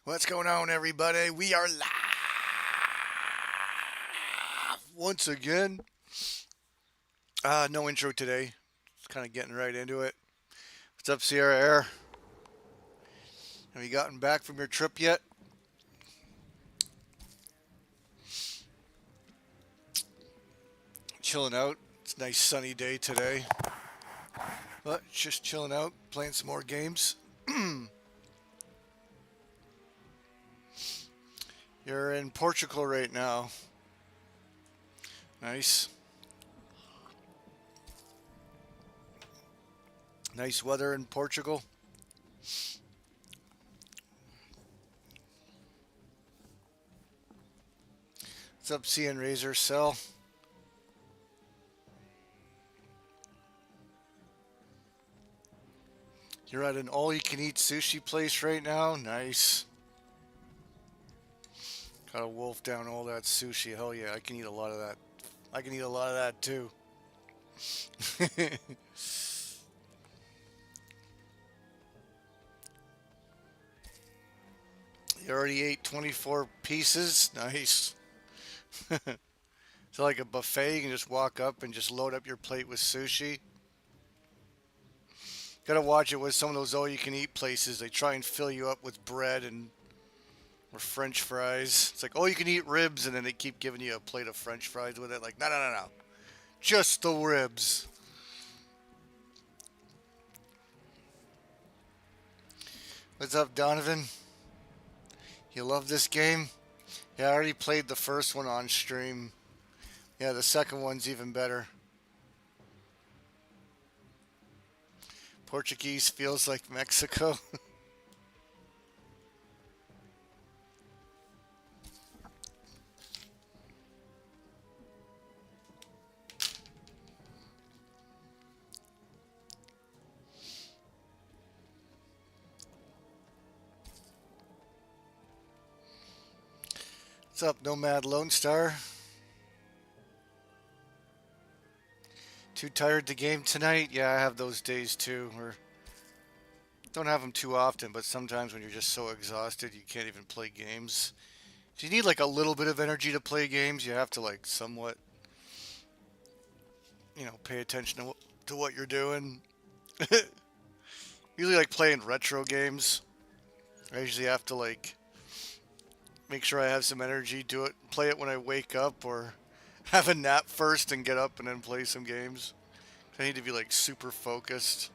What's going on, everybody? We are live once again. No intro today. Just kind of getting right into it. What's up, Sierra Air? Have you gotten back from your trip yet? Chilling out. It's a nice sunny day today. But just chilling out, playing some more games. You're in Portugal right now. Nice. Nice weather in Portugal. What's up, CN Razor Cell? You're at an all-you-can-eat sushi place right now? Nice. Gotta wolf down all that sushi. Hell yeah, I can eat a lot of that. I can eat a lot of that too. You already ate 24 pieces? Nice. So like a buffet, you can just walk up and just load up your plate with sushi. Gotta watch it with some of those all-you-can-eat places. They try and fill you up with bread and or French fries. It's like, oh, you can eat ribs, and then they keep giving you a plate of French fries with it. Like, no, no, no, no. Just the ribs. What's up, Donovan? You love this game? Yeah, I already played the first one on stream. Yeah, the second one's even better. Portuguese feels like Mexico. What's up, Nomad Lone Star? Too tired to game tonight? Yeah, I have those days too. Or don't have them too often, but sometimes when you're just so exhausted, you can't even play games. If you need like a little bit of energy to play games, you have to like somewhat, pay attention to what you're doing. Usually like playing retro games. I usually have to like make sure I have some energy, do it, play it when I wake up or have a nap first and get up and then play some games. I need to be like super focused.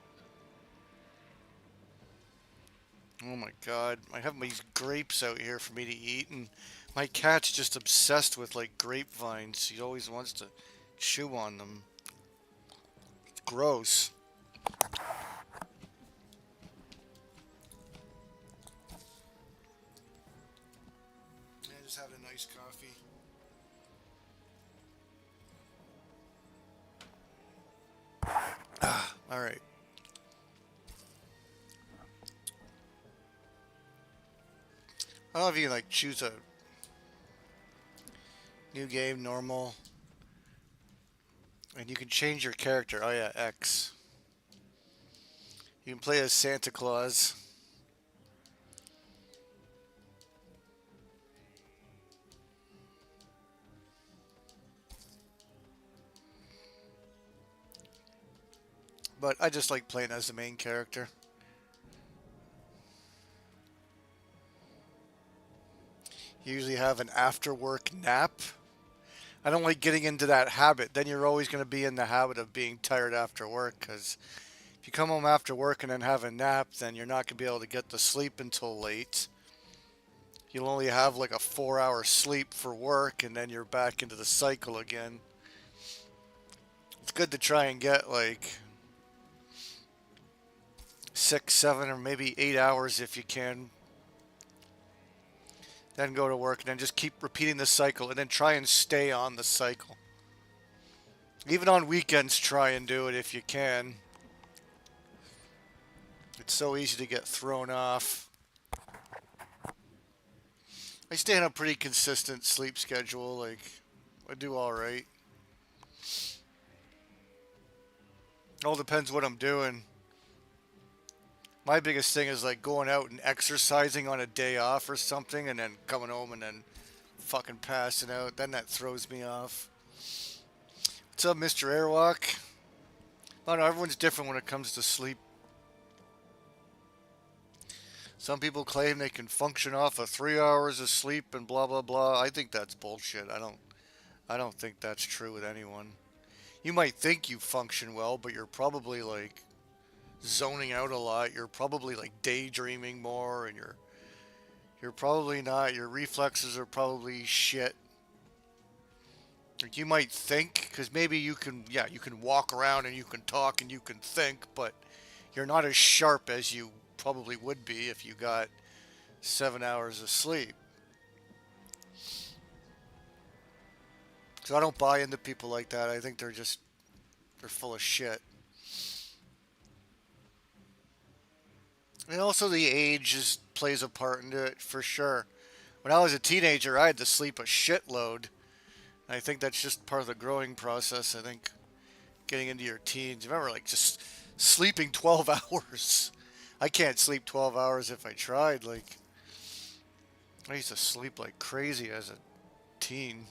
Oh my god, I have these grapes out here for me to eat, and my cat's just obsessed with like grapevines. He always wants to chew on them. It's gross. Yeah, just having a nice coffee. All right. I don't know if you can like choose a new game, normal, and you can change your character. Oh yeah, X. You can play as Santa Claus. But I just like playing as the main character. You usually have an after work nap. I don't like getting into that habit. Then you're always going to be in the habit of being tired after work because if you come home after work and then have a nap, then you're not going to be able to get to sleep until late. You'll only have like a 4 hour sleep for work and then you're back into the cycle again. It's good to try and get like 6, 7, or maybe 8 hours if you can. Then go to work and then just keep repeating the cycle and then try and stay on the cycle. Even on weekends, try and do it if you can. It's so easy to get thrown off. I stay on a pretty consistent sleep schedule. Like, I do all right. All depends what I'm doing. My biggest thing is like going out and exercising on a day off or something and then coming home and then fucking passing out. Then that throws me off. What's up, Mr. Airwalk? I don't know, everyone's different when it comes to sleep. Some people claim they can function off of 3 hours of sleep and blah blah blah. I think that's bullshit. I don't think that's true with anyone. You might think you function well, but you're probably like zoning out a lot. You're probably like daydreaming more and you're probably not. Your reflexes are probably shit. Like you might think cuz maybe you can walk around and you can talk and you can think, but you're not as sharp as you probably would be if you got 7 hours of sleep. So I don't buy into people like that. I think they're full of shit. And also the age plays a part into it for sure. When I was a teenager, I had to sleep a shitload. I think that's just part of the growing process. I think getting into your teens. Remember, like just sleeping 12 hours. I can't sleep 12 hours if I tried. Like I used to sleep like crazy as a teen.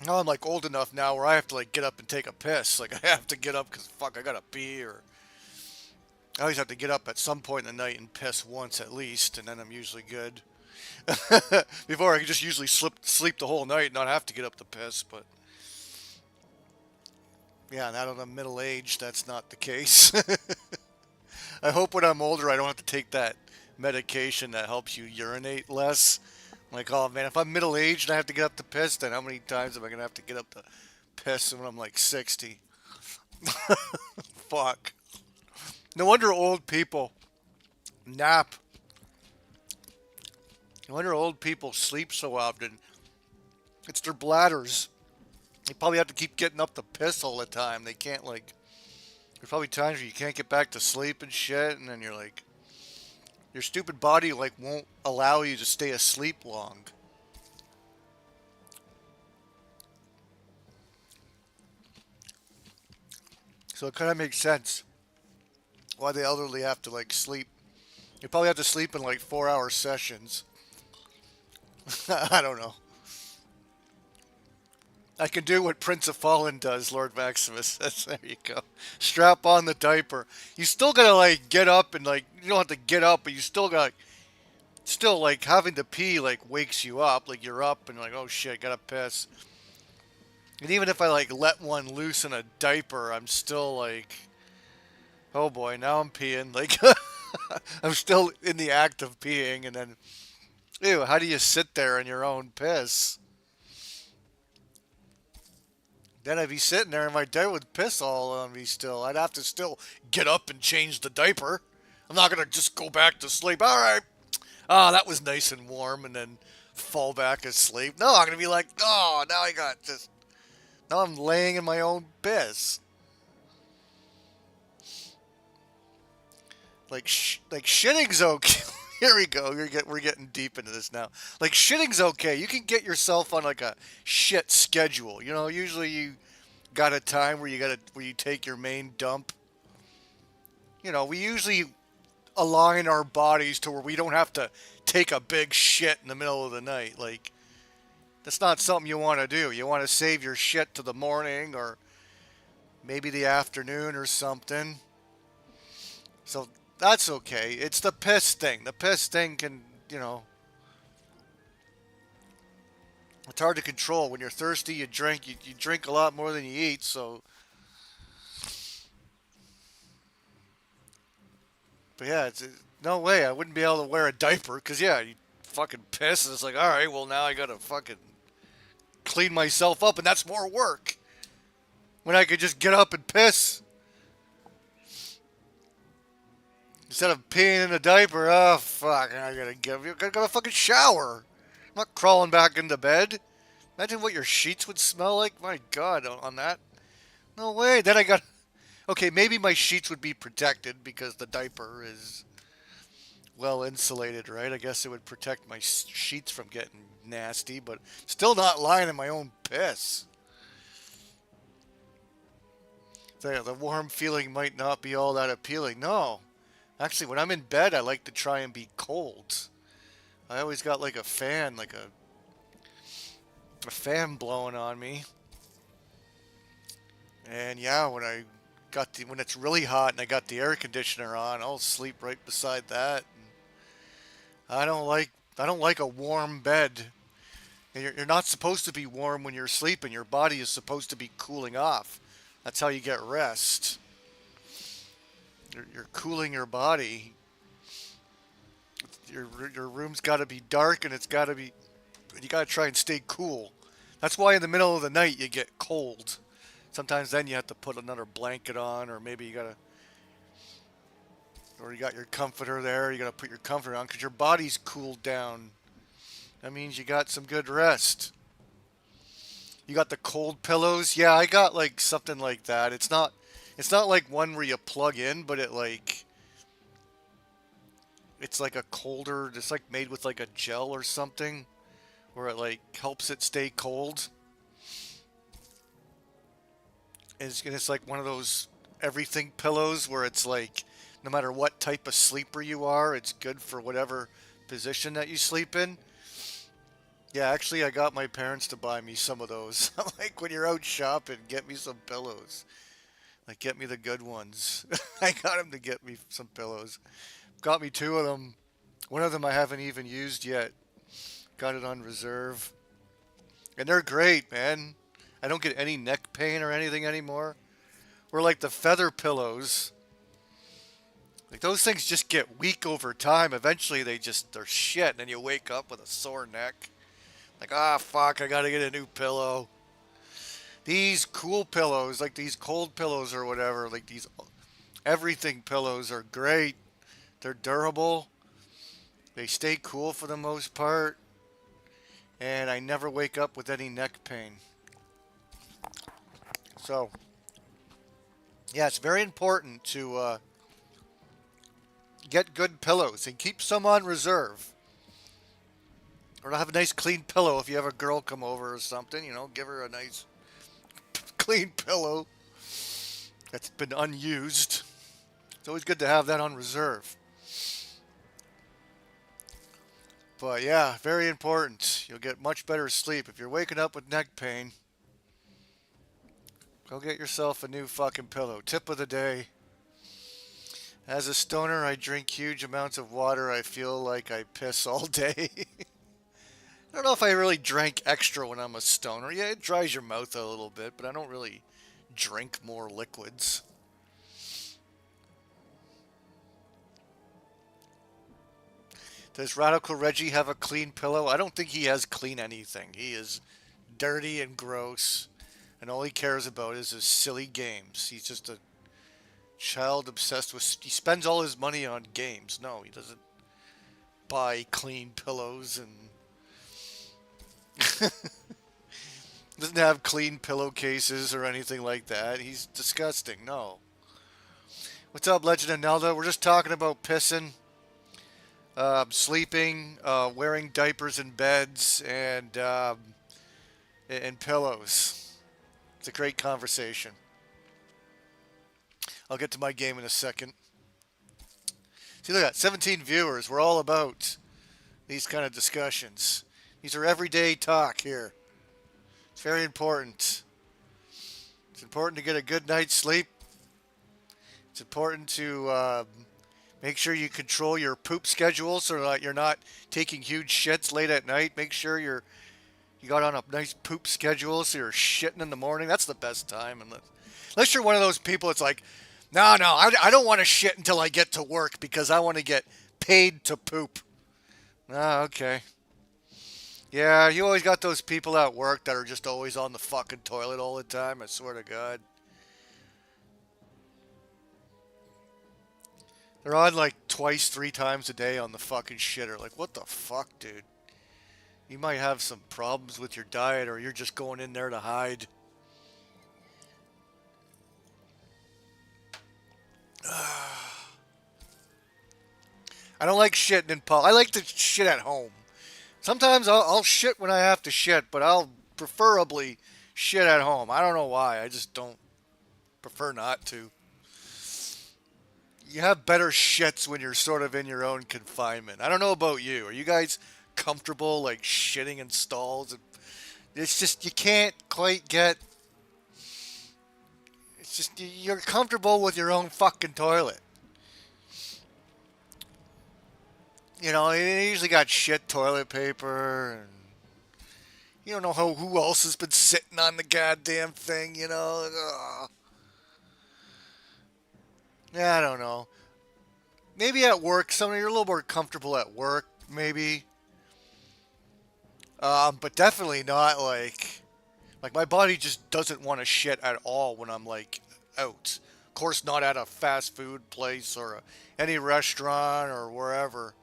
Now I'm like old enough now where I have to like get up and take a piss. Like I have to get up because fuck I gotta pee, or I always have to get up at some point in the night and piss once at least, and then I'm usually good. Before I could just usually sleep the whole night and not have to get up to piss, but yeah, now that I'm middle aged, that's not the case. I hope when I'm older I don't have to take that medication that helps you urinate less. I'm like, oh man, if I'm middle aged and I have to get up to piss, then how many times am I gonna have to get up to piss when I'm like 60? Fuck. No wonder old people nap. No wonder old people sleep so often. It's their bladders. They probably have to keep getting up to piss all the time. They can't like. There's probably times where you can't get back to sleep and shit, and then you're like, your stupid body like won't allow you to stay asleep long. So it kind of makes sense why the elderly have to like sleep. You probably have to sleep in like 4 hour sessions. I don't know. I can do what Prince of Fallen does, Lord Maximus. There you go. Strap on the diaper. You still gotta like get up and like you don't have to get up, but you still like having to pee like wakes you up. Like you're up and like oh shit, gotta piss. And even if I like let one loose in a diaper, I'm still like oh boy, now I'm peeing. Like I'm still in the act of peeing, and then ew, how do you sit there in your own piss? Then I'd be sitting there and my diaper would piss all on me still. I'd have to still get up and change the diaper. I'm not going to just go back to sleep. All right. Ah, that was nice and warm and then fall back asleep. No, I'm going to be like, oh, now I got just. Now I'm laying in my own piss. Like shitting's okay. Here we go. We're getting deep into this now. Like shitting's okay. You can get yourself on like a shit schedule. You know, usually you got a time where you take your main dump. You know, we usually align our bodies to where we don't have to take a big shit in the middle of the night. Like that's not something you want to do. You want to save your shit to the morning or maybe the afternoon or something. So that's okay. It's the piss thing. The piss thing can, you know, it's hard to control. When you're thirsty, you drink. You drink a lot more than you eat. So, but yeah, no way. I wouldn't be able to wear a diaper because yeah, you fucking piss, and it's like, all right, well now I gotta fucking clean myself up, and that's more work. When I could just get up and piss instead of peeing in a diaper. Oh fuck! I gotta go fucking shower. I'm not crawling back into bed. Imagine what your sheets would smell like. My God, on that. No way. Then I got. Okay, maybe my sheets would be protected because the diaper is well insulated, right? I guess it would protect my sheets from getting nasty, but still not lying in my own piss. The warm feeling might not be all that appealing. No. Actually, when I'm in bed, I like to try and be cold. I always got like a fan, like a fan blowing on me. And yeah, when it's really hot and I got the air conditioner on, I'll sleep right beside that. I don't like a warm bed. And you're not supposed to be warm when you're sleeping. Your body is supposed to be cooling off. That's how you get rest. You're cooling your body. Your room's got to be dark and you got to try and stay cool. That's why in the middle of the night you get cold. Sometimes then you have to put another blanket on, or maybe or you got your comforter there. You got to put your comforter on because your body's cooled down. That means you got some good rest. You got the cold pillows. Yeah, I got like something like that. It's not like one where you plug in, but it's like a colder. It's like made with like a gel or something, where it like helps it stay cold. And it's like one of those everything pillows where it's like no matter what type of sleeper you are, it's good for whatever position that you sleep in. Yeah, actually, I got my parents to buy me some of those. Like, when you're out shopping, get me some pillows. Like, get me the good ones. I got them to get me some pillows. Got me two of them. One of them I haven't even used yet. Got it on reserve. And they're great, man. I don't get any neck pain or anything anymore. We're like the feather pillows. Like, those things just get weak over time. Eventually, they're shit, and then you wake up with a sore neck. Like, fuck, I gotta get a new pillow. These cool pillows, like these cold pillows or whatever, like these everything pillows are great. They're durable. They stay cool for the most part. And I never wake up with any neck pain. So, yeah, it's very important to get good pillows and keep some on reserve. Or to have a nice clean pillow if you have a girl come over or something, give her a nice clean pillow that's been unused. It's always good to have that on reserve. But yeah, very important. You'll get much better sleep. If you're waking up with neck pain, go get yourself a new fucking pillow. Tip of the day. As a stoner, I drink huge amounts of water. I feel like I piss all day. I don't know if I really drank extra when I'm a stoner. Yeah, it dries your mouth out a little bit, but I don't really drink more liquids. Does Radical Reggie have a clean pillow? I don't think he has clean anything. He is dirty and gross, and all he cares about is his silly games. He's just a child obsessed with... He spends all his money on games. No, he doesn't buy clean pillows and... doesn't have clean pillowcases or anything like that. He's disgusting. No. What's up, Legend of Nelda? We're just talking about pissing, sleeping, wearing diapers in beds, and pillows. It's a great conversation. I'll get to my game in a second. See, look at that. 17 viewers. We're all about these kind of discussions. These are everyday talk here. It's very important. It's important to get a good night's sleep. It's important to make sure you control your poop schedule so that you're not taking huge shits late at night. Make sure you got on a nice poop schedule so you're shitting in the morning. That's the best time. Unless you're one of those people that's like, no, I don't want to shit until I get to work because I want to get paid to poop. Okay. Yeah, you always got those people at work that are just always on the fucking toilet all the time, I swear to God. They're on like twice, 3 times a day on the fucking shitter. Like, what the fuck, dude? You might have some problems with your diet or you're just going in there to hide. I don't like shitting in public. I like to shit at home. Sometimes I'll shit when I have to shit, but I'll preferably shit at home. I don't know why. I just don't prefer not to. You have better shits when you're sort of in your own confinement. I don't know about you. Are you guys comfortable like shitting in stalls? It's just you can't quite get. It's just you're comfortable with your own fucking toilet. You know, you usually got shit toilet paper, and you don't know who else has been sitting on the goddamn thing. You know, ugh. Yeah, I don't know. Maybe at work, some you're a little more comfortable at work, maybe. But definitely not like my body just doesn't want to shit at all when I'm like out. Of course, not at a fast food place or any restaurant or wherever.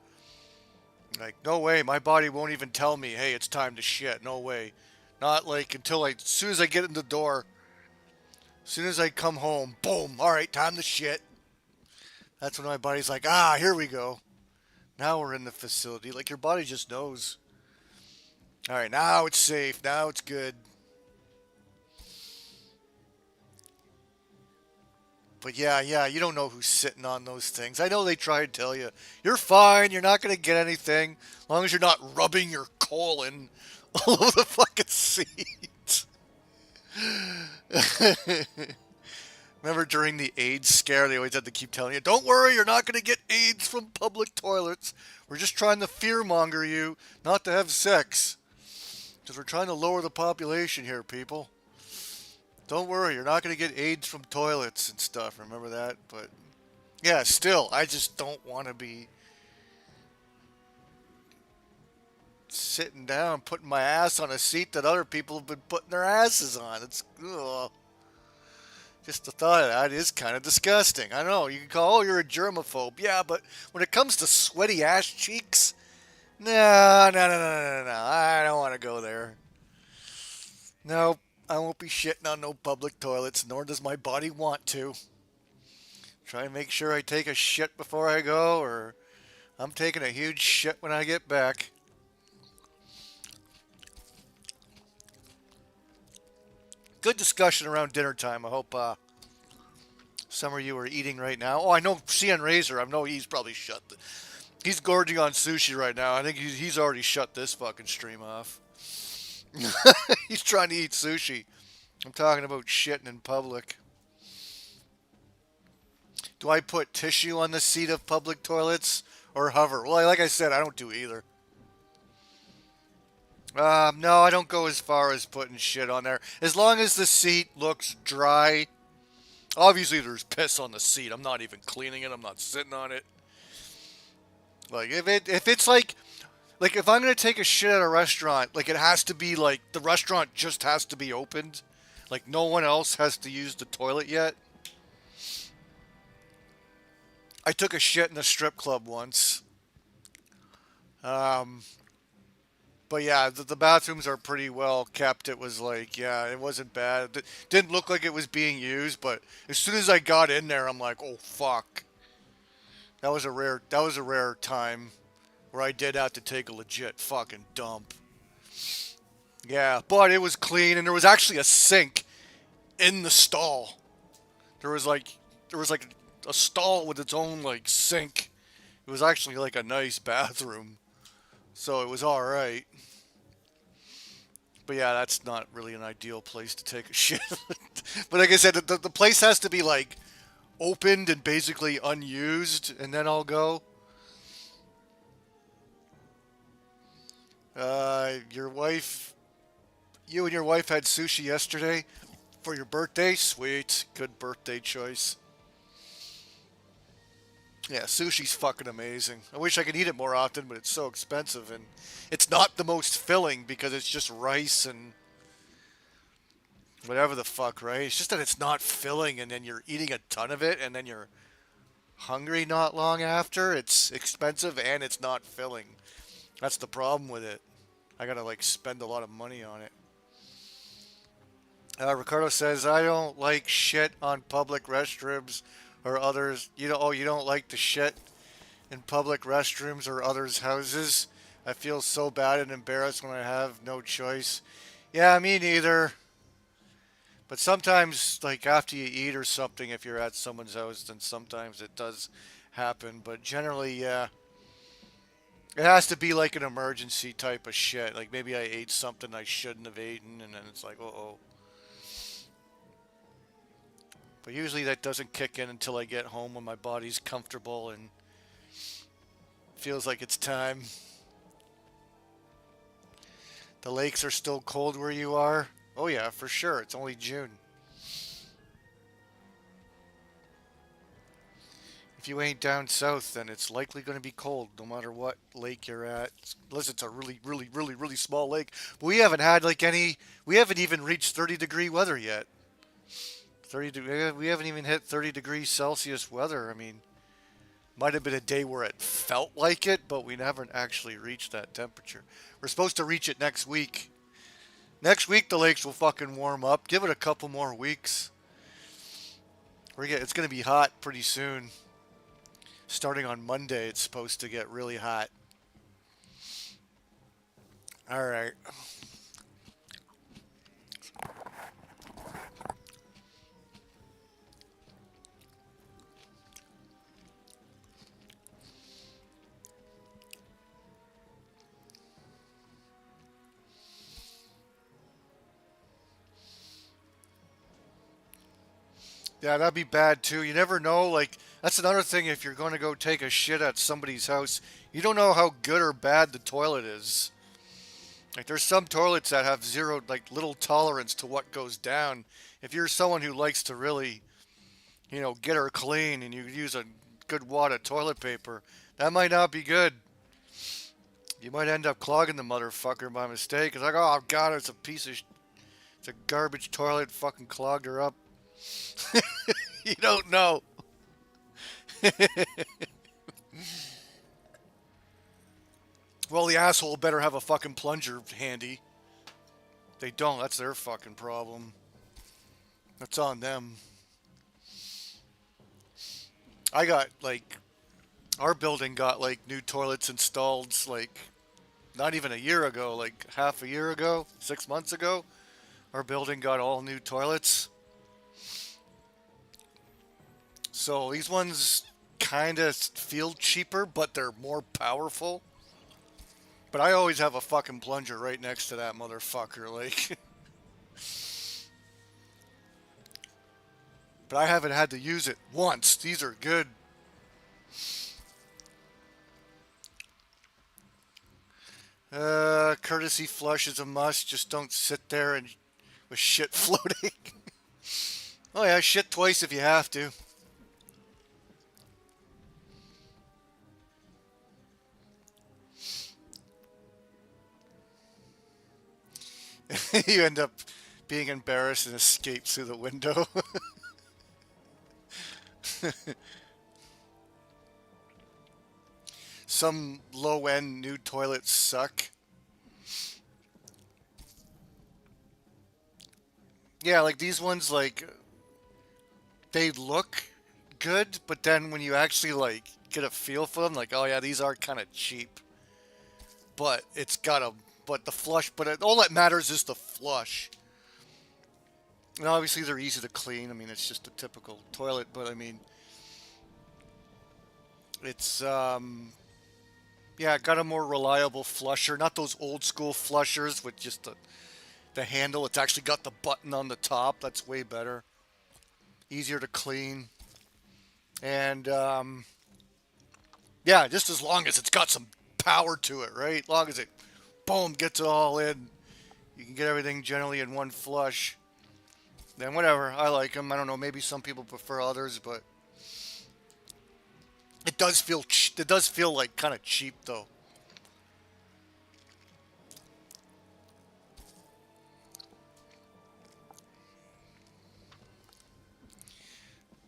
Like no way, my body won't even tell me, hey, it's time to shit. No way. Not like until as soon as I get in the door, as soon as I come home, boom, all right, time to shit. That's when my body's like, ah, here we go. Now we're in the facility. Like your body just knows. All right, now it's safe. Now it's good. But yeah, you don't know who's sitting on those things. I know they try to tell you, you're fine, you're not going to get anything, as long as you're not rubbing your colon all over the fucking seat. Remember during the AIDS scare, they always had to keep telling you, don't worry, you're not going to get AIDS from public toilets. We're just trying to fearmonger you not to have sex. Because we're trying to lower the population here, people. Don't worry, you're not going to get AIDS from toilets and stuff. Remember that? But yeah, still, I just don't want to be sitting down, putting my ass on a seat that other people have been putting their asses on. It's ugh. Just the thought of that is kind of disgusting. I know you can call, oh, you're a germaphobe. Yeah, but when it comes to sweaty ass cheeks, no. I don't want to go there. Nope, I won't be shitting on no public toilets, nor does my body want to. Try and make sure I take a shit before I go, or I'm taking a huge shit when I get back. Good discussion around dinner time. I hope some of you are eating right now. Oh, I know CN Razor. I know he's probably he's gorging on sushi right now. I think he's already shut this fucking stream off. He's trying to eat sushi. I'm talking about shitting in public. Do I put tissue on the seat of public toilets or hover? Well, like I said, I don't do either. No, I don't go as far as putting shit on there. As long as the seat looks dry. Obviously, there's piss on the seat. I'm not even cleaning it. I'm not sitting on it. Like if it's like if I'm gonna take a shit at a restaurant, like it has to be like the restaurant just has to be opened. Like no one else has to use the toilet yet. I took a shit in a strip club once. Um, but yeah, the bathrooms are pretty well kept. It was like, yeah, it wasn't bad. It didn't look like it was being used, but as soon as I got in there, I'm like, oh fuck. That was a rare time where I did have to take a legit fucking dump. Yeah, but it was clean and there was actually a sink in the stall. There was like a stall with its own like sink. It was actually like a nice bathroom. So it was all right. But yeah, that's not really an ideal place to take a shit. But like I said, the place has to be like opened and basically unused, and then I'll go. Your wife, you and your wife had sushi yesterday for your birthday. Sweet, good birthday choice. Yeah, sushi's fucking amazing. I wish I could eat it more often, but it's so expensive, and it's not the most filling because it's just rice and whatever the fuck, right? It's just that it's not filling, and then you're eating a ton of it, and then you're hungry not long after. It's expensive and it's not filling. That's the problem with it. I gotta like spend a lot of money on it. Ricardo says I don't like shit on public restrooms or others. You don't. Oh, you don't like the shit in public restrooms or others' houses. I feel so bad and embarrassed when I have no choice. Yeah, me neither. But sometimes, like after you eat or something, if you're at someone's house, then sometimes it does happen. But generally, yeah, it has to be like an emergency type of shit. Like maybe I ate something I shouldn't have eaten, and then it's like, oh. But usually that doesn't kick in until I get home when my body's comfortable and feels like it's time. The lakes are still cold where you are. Oh yeah, for sure. It's only June. If you ain't down south, then it's likely going to be cold no matter what lake you're at. Unless it's a really, really, really, really small lake. But we haven't had like any. We haven't even reached 30-degree weather yet. 30. We haven't even hit 30 degrees Celsius weather. I mean, might have been a day where it felt like it, but we haven't actually reached that temperature. We're supposed to reach it next week. Next week the lakes will fucking warm up. Give it a couple more weeks. It's going to be hot pretty soon. Starting on Monday, it's supposed to get really hot. All right. Yeah, that'd be bad too. You never know. Like, that's another thing if you're going to go take a shit at somebody's house. You don't know how good or bad the toilet is. Like, there's some toilets that have zero, like, little tolerance to what goes down. If you're someone who likes to really, get her clean and you use a good wad of toilet paper, that might not be good. You might end up clogging the motherfucker by mistake. It's like, oh god, it's a garbage toilet, fucking clogged her up. You don't know. Well, the asshole better have a fucking plunger handy. They don't. That's their fucking problem. That's on them. I got like our building got like new toilets installed like not even a year ago, like half a year ago, 6 months ago. Our building got all new toilets. So these ones kind of feel cheaper, but they're more powerful. But I always have a fucking plunger right next to that motherfucker, like. But I haven't had to use it once. These are good. Courtesy flush is a must. Just don't sit there and with shit floating. Oh yeah, shit twice if you have to. You end up being embarrassed and escape through the window. Some low end new toilets suck. Yeah, like these ones, like they look good, but then when you actually like get a feel for them, like oh yeah, these are kind of cheap. But it's got a but the flush, but all that matters is the flush. And obviously they're easy to clean. I mean, it's just a typical toilet, but I mean, it's yeah, got a more reliable flusher, not those old school flushers with just the handle. It's actually got the button on the top. That's way better. Easier to clean. And yeah, just as long as it's got some power to it, right? As long as it, boom, gets it all in. You can get everything generally in one flush. Then whatever, I like them. I don't know, maybe some people prefer others, but it does feel like kind of cheap though.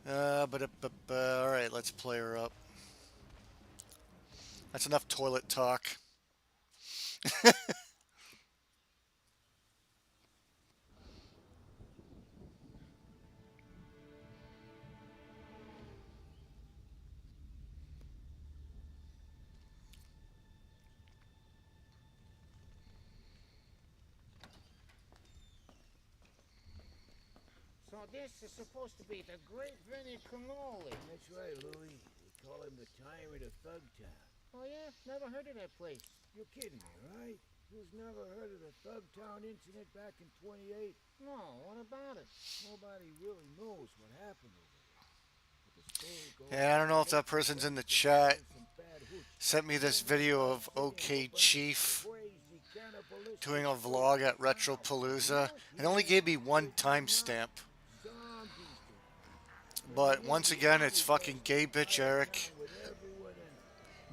But all right, let's play her up. That's enough toilet talk. So this is supposed to be the great Vinny Cannoli. That's right, Louie. They call him the tyrant of Thugtown. Oh yeah? Never heard of that place. You're kidding me, right? You've never heard of the Thugtown incident back in 28? No, what about it? Nobody really knows what happened over there. But the story goes Yeah, I that don't the know if that local person's in the gangsters chat. killed some bad hooch. Sent me this Then they video started of bringing a OK whole bunch of Chief crazy cannibalistic doing a shit. vlog at Wow. Retropalooza. Milk? It only Yeah, gave me one kid you not. timestamp. Zombies, they call 'em. And But here's once the again, it's ugly fucking bastard. gay bitch Entire Eric town with everyone in it.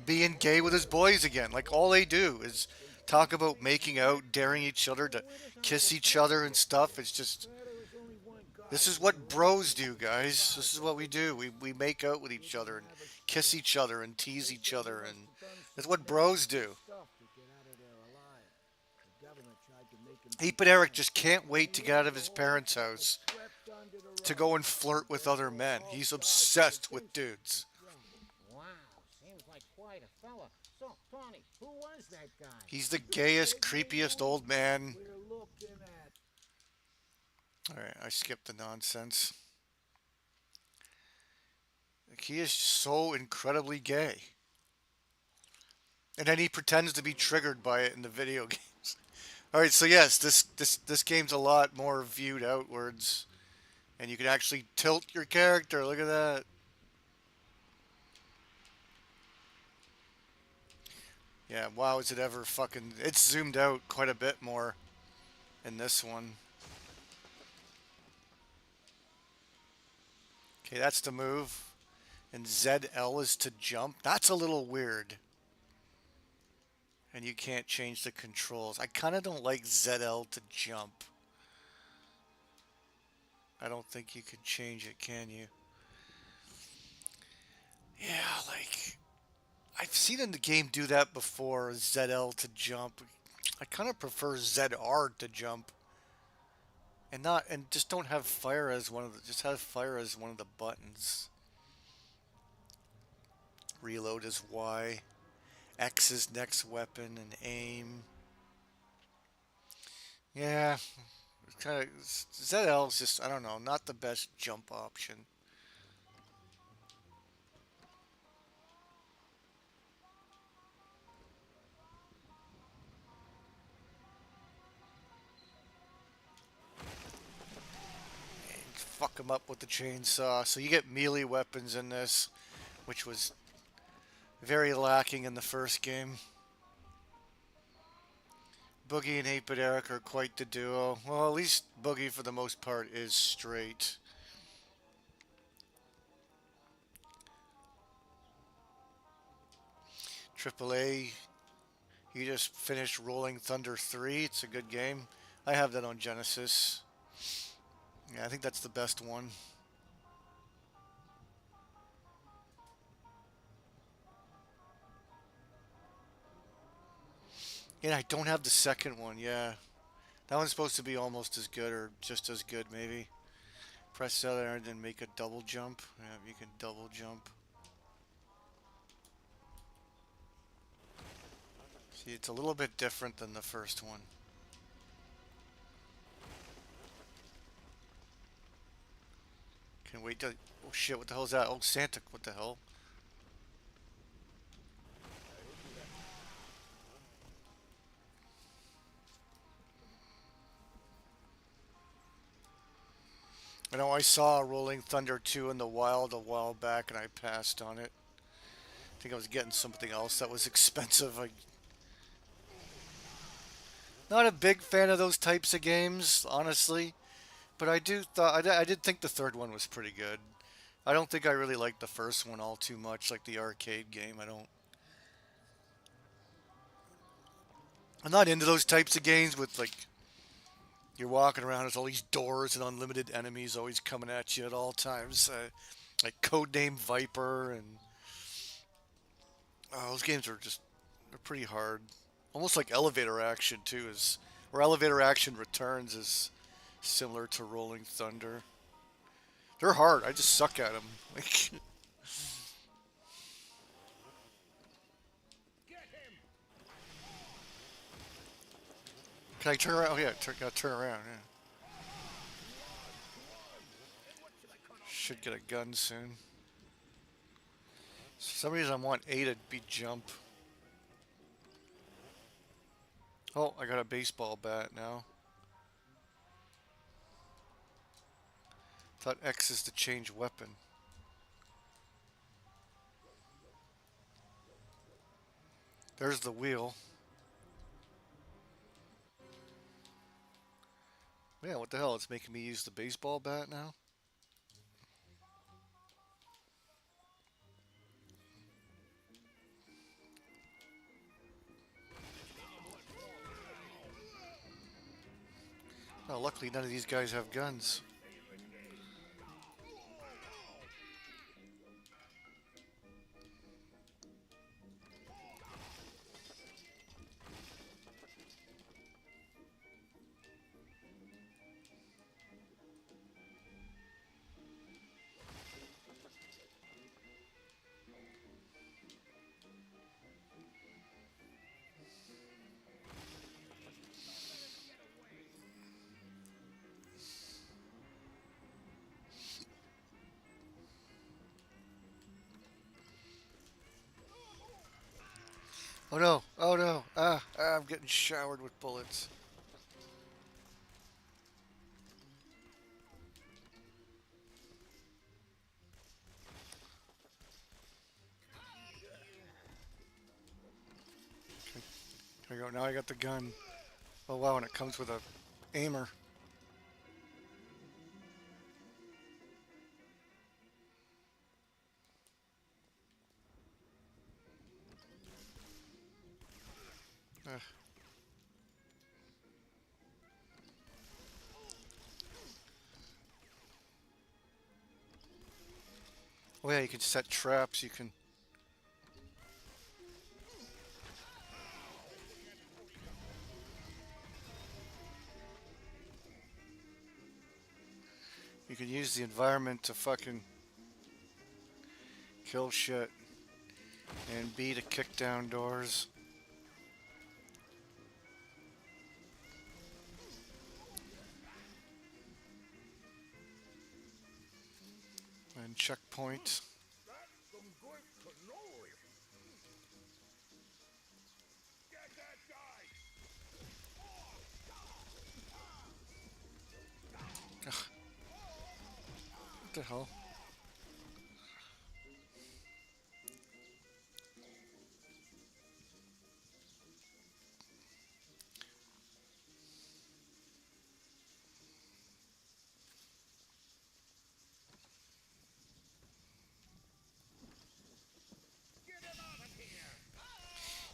being Oh, gay with his yeah. boys again. Like all they do But is they talk didn't about say the making name. out, daring each other So to where does all kiss this each money other and get from? stuff. It's just Well, there was only one guy this is who was what bros arrested do, for the guys. This cigars is that what we they do. bought. We make out with He each other didn't and have a kiss cigarette. each other and tease They each say he other, must and have done that's some what bros nasty do. stuff to get out of there alive. The government tried to make him do 8-Bit Eric time, just can't and wait he to get out learned of the his whole parents' time house swept under the to rug. go and flirt with Until other men. so-called He's God got obsessed with attention. dudes. Wow, seems like quite a fella. So, Tony, who was that guy? He's the You're gayest, kidding me, creepiest Louie? old man. We're looking at. Alright, I skipped the nonsense. Like, he is so incredibly gay. And then he pretends to be triggered by it in the video games. Alright, so yes, this game's a lot more viewed outwards. And you can actually tilt your character. Look at that. Yeah, wow, is it ever fucking... It's zoomed out quite a bit more in this one. Okay, that's the move. And ZL is to jump. That's a little weird. And you can't change the controls. I kind of don't like ZL to jump. I don't think you can change it, can you? Yeah, like... I've seen in the game do that before, ZL to jump. I kind of prefer ZR to jump. And just don't have fire as one of the... Just have fire as one of the buttons. Reload is Y. X is next weapon and aim. Yeah, kind of ZL is just I don't know, not the best jump option. And fuck him up with the chainsaw. So you get melee weapons in this, which was very lacking in the first game. Boogie and 8-Bit Eric are quite the duo. Well, at least Boogie for the most part is straight. AAA, you just finished Rolling Thunder 3. It's a good game. I have that on Genesis. Yeah, I think that's the best one. Yeah, I don't have the second one. Yeah, that one's supposed to be almost as good or just as good, maybe. Press the other and then make a double jump. Yeah, you can double jump. See, it's a little bit different than the first one. Can wait till... Oh shit, what the hell is that? Oh, Santa, what the hell? I know I saw Rolling Thunder 2 in the wild a while back and I passed on it. I think I was getting something else that was expensive. Not a big fan of those types of games, honestly. But I did think the third one was pretty good. I don't think I really liked the first one all too much, like the arcade game. I don't. I'm not into those types of games with like you're walking around, there's all these doors and unlimited enemies always coming at you at all times. Like Codename Viper and those games are just they're pretty hard. Almost like Elevator Action too is, or Elevator Action Returns is similar to Rolling Thunder. They're hard. I just suck at them. Like, can I turn around? Oh yeah, gotta turn around. Yeah. should get a gun soon. For some reason I want A to be jump. Oh, I got a baseball bat now. Thought X is to change weapon. There's the wheel. Yeah, what the hell? It's making me use the baseball bat now? Oh, luckily none of these guys have guns. Oh no, oh no, I'm getting showered with bullets. There we go, now I got the gun. Oh wow, and it comes with a aimer. Ugh. Oh yeah, you can set traps, you can... You can use the environment to fucking kill shit. And B to kick down doors. And checkpoint. That's some good cannoli. Get that guy! Ugh. What the hell?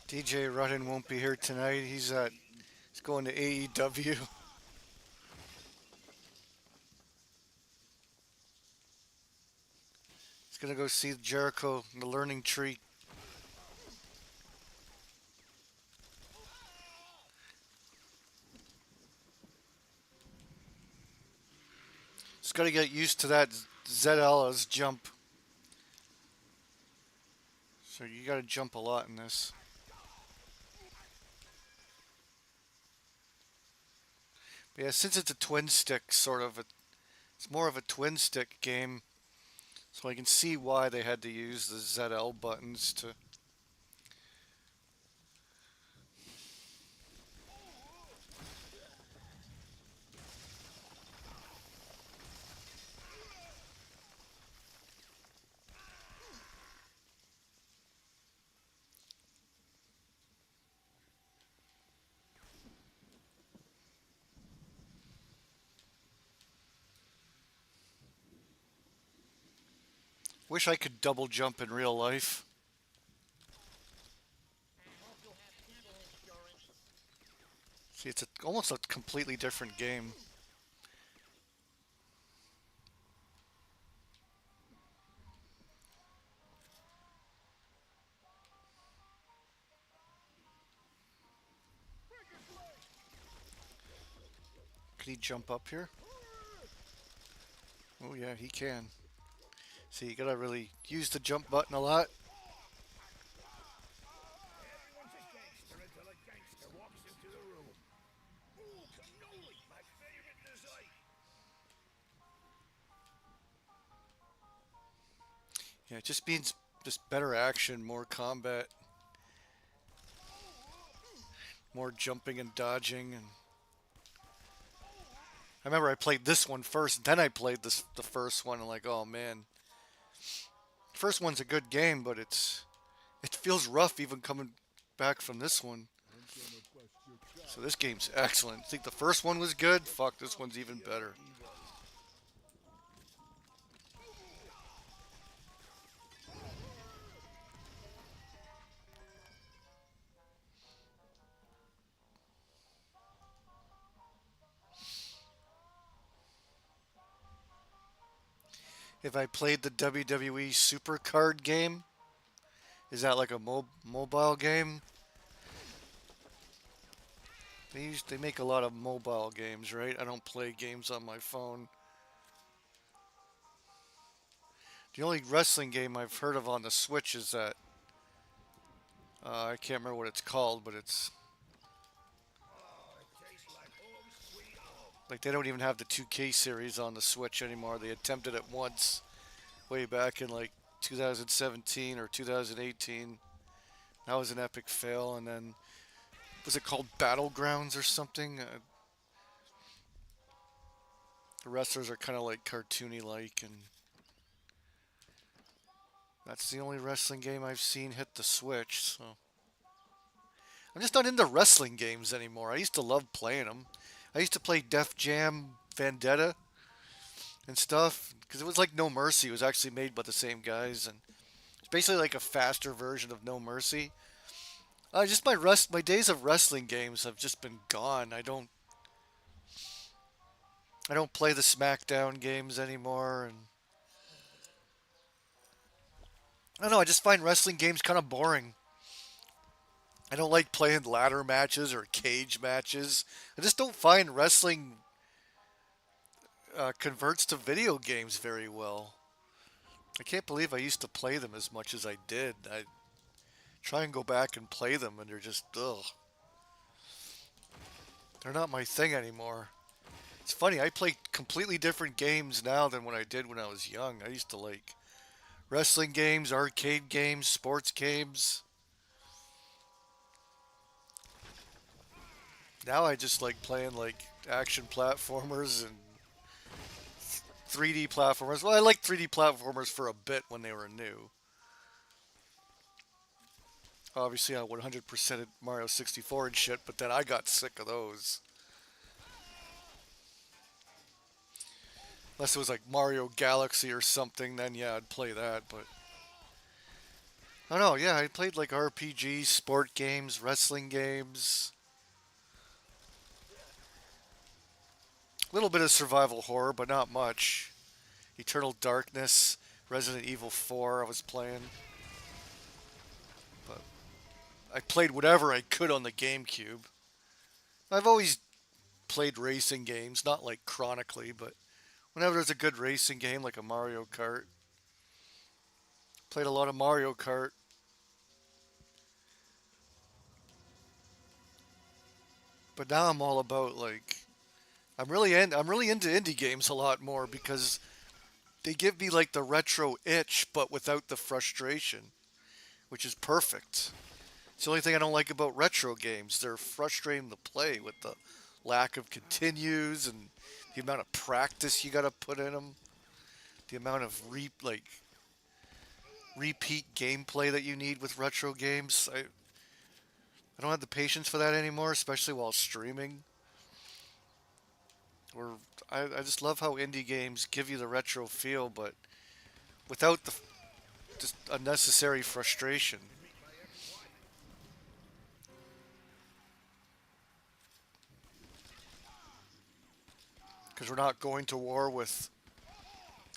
DJ Rudden won't be here tonight. He's going to AEW. He's gonna go see Jericho in the Learning Tree. He's got to get used to that ZL's jump. So you got to jump a lot in this. But yeah, since it's a twin stick sort of, it's more of a twin stick game. So I can see why they had to use the ZL buttons to... Wish I could double jump in real life. I hope you have dental insurance. See, it's almost a completely different game. Can he jump up here? Oh yeah, he can. See, you gotta really use the jump button a lot. Everyone's a gangster until a gangster walks into the room. Ooh, cannoli! My favorite dessert! Yeah, it just means just better action, more combat, more jumping and dodging. And I remember I played this one first, then I played the first one, and like, oh man, first one's a good game, but it feels rough even coming back from this one. So this game's excellent. I think the first one was good. Fuck, this one's even better. If I played the WWE Super Card game, is that like a mobile game? They make a lot of mobile games, right? I don't play games on my phone. The only wrestling game I've heard of on the Switch is that I can't remember what it's called, but it's like they don't even have the 2K series on the Switch anymore. They attempted it once way back in like 2017 or 2018. That was an epic fail. And then was it called Battlegrounds or something? The wrestlers are kind of like cartoony like, and that's the only wrestling game I've seen hit the Switch. So I'm just not into wrestling games anymore. I used to love playing them. I used to play Def Jam Vendetta and stuff because it was like No Mercy. It was actually made by the same guys, and it's basically like a faster version of No Mercy. Just my days of wrestling games have just been gone. I don't play the SmackDown games anymore, and I don't know. I just find wrestling games kind of boring. I don't like playing ladder matches or cage matches. I just don't find wrestling converts to video games very well. I can't believe I used to play them as much as I did. I try and go back and play them, and they're just ugh. They're not my thing anymore. It's funny. I play completely different games now than what I did when I was young. I used to like wrestling games, arcade games, sports games. Now I just like playing like action platformers and 3D platformers. Well, I liked 3D platformers for a bit when they were new. Obviously, I 100%ed Mario 64 and shit, but then I got sick of those. Unless it was like Mario Galaxy or something, then yeah, I'd play that. But I don't know. Yeah, I played like RPGs, sport games, wrestling games, a little bit of survival horror, but not much. Eternal Darkness, Resident Evil 4, I was playing. But I played whatever I could on the GameCube. I've always played racing games, not like chronically, but whenever there's a good racing game like a Mario Kart, played a lot of Mario Kart. But now I'm all about like I'm really into indie games a lot more because they give me like the retro itch but without the frustration, which is perfect. It's the only thing I don't like about retro games. They're frustrating to play with the lack of continues and the amount of practice you got to put in them, the amount of repeat gameplay that you need with retro games. I don't have the patience for that anymore, especially while streaming. Or I just love how indie games give you the retro feel, but without the just unnecessary frustration. Because we're not going to war with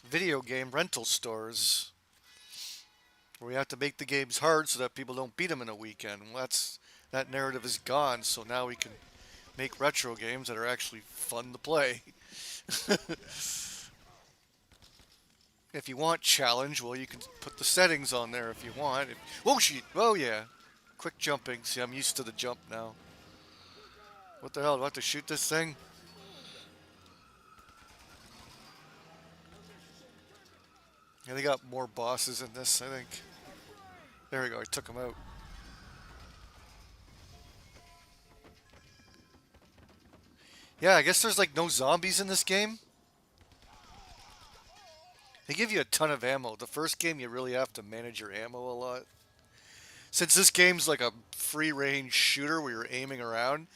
video game rental stores where we have to make the games hard so that people don't beat them in a weekend. Well, that narrative is gone, so now we can make retro games that are actually fun to play. If you want challenge, well, you can put the settings on there if you want. Oh, shit. Oh, yeah. Quick jumping. See, I'm used to the jump now. What the hell? Do I have to shoot this thing? Yeah, they got more bosses in this, I think. There we go, I took them out. Yeah, I guess there's like no zombies in this game. They give you a ton of ammo. The first game, you really have to manage your ammo a lot. Since this game's like a free range shooter where you're aiming around,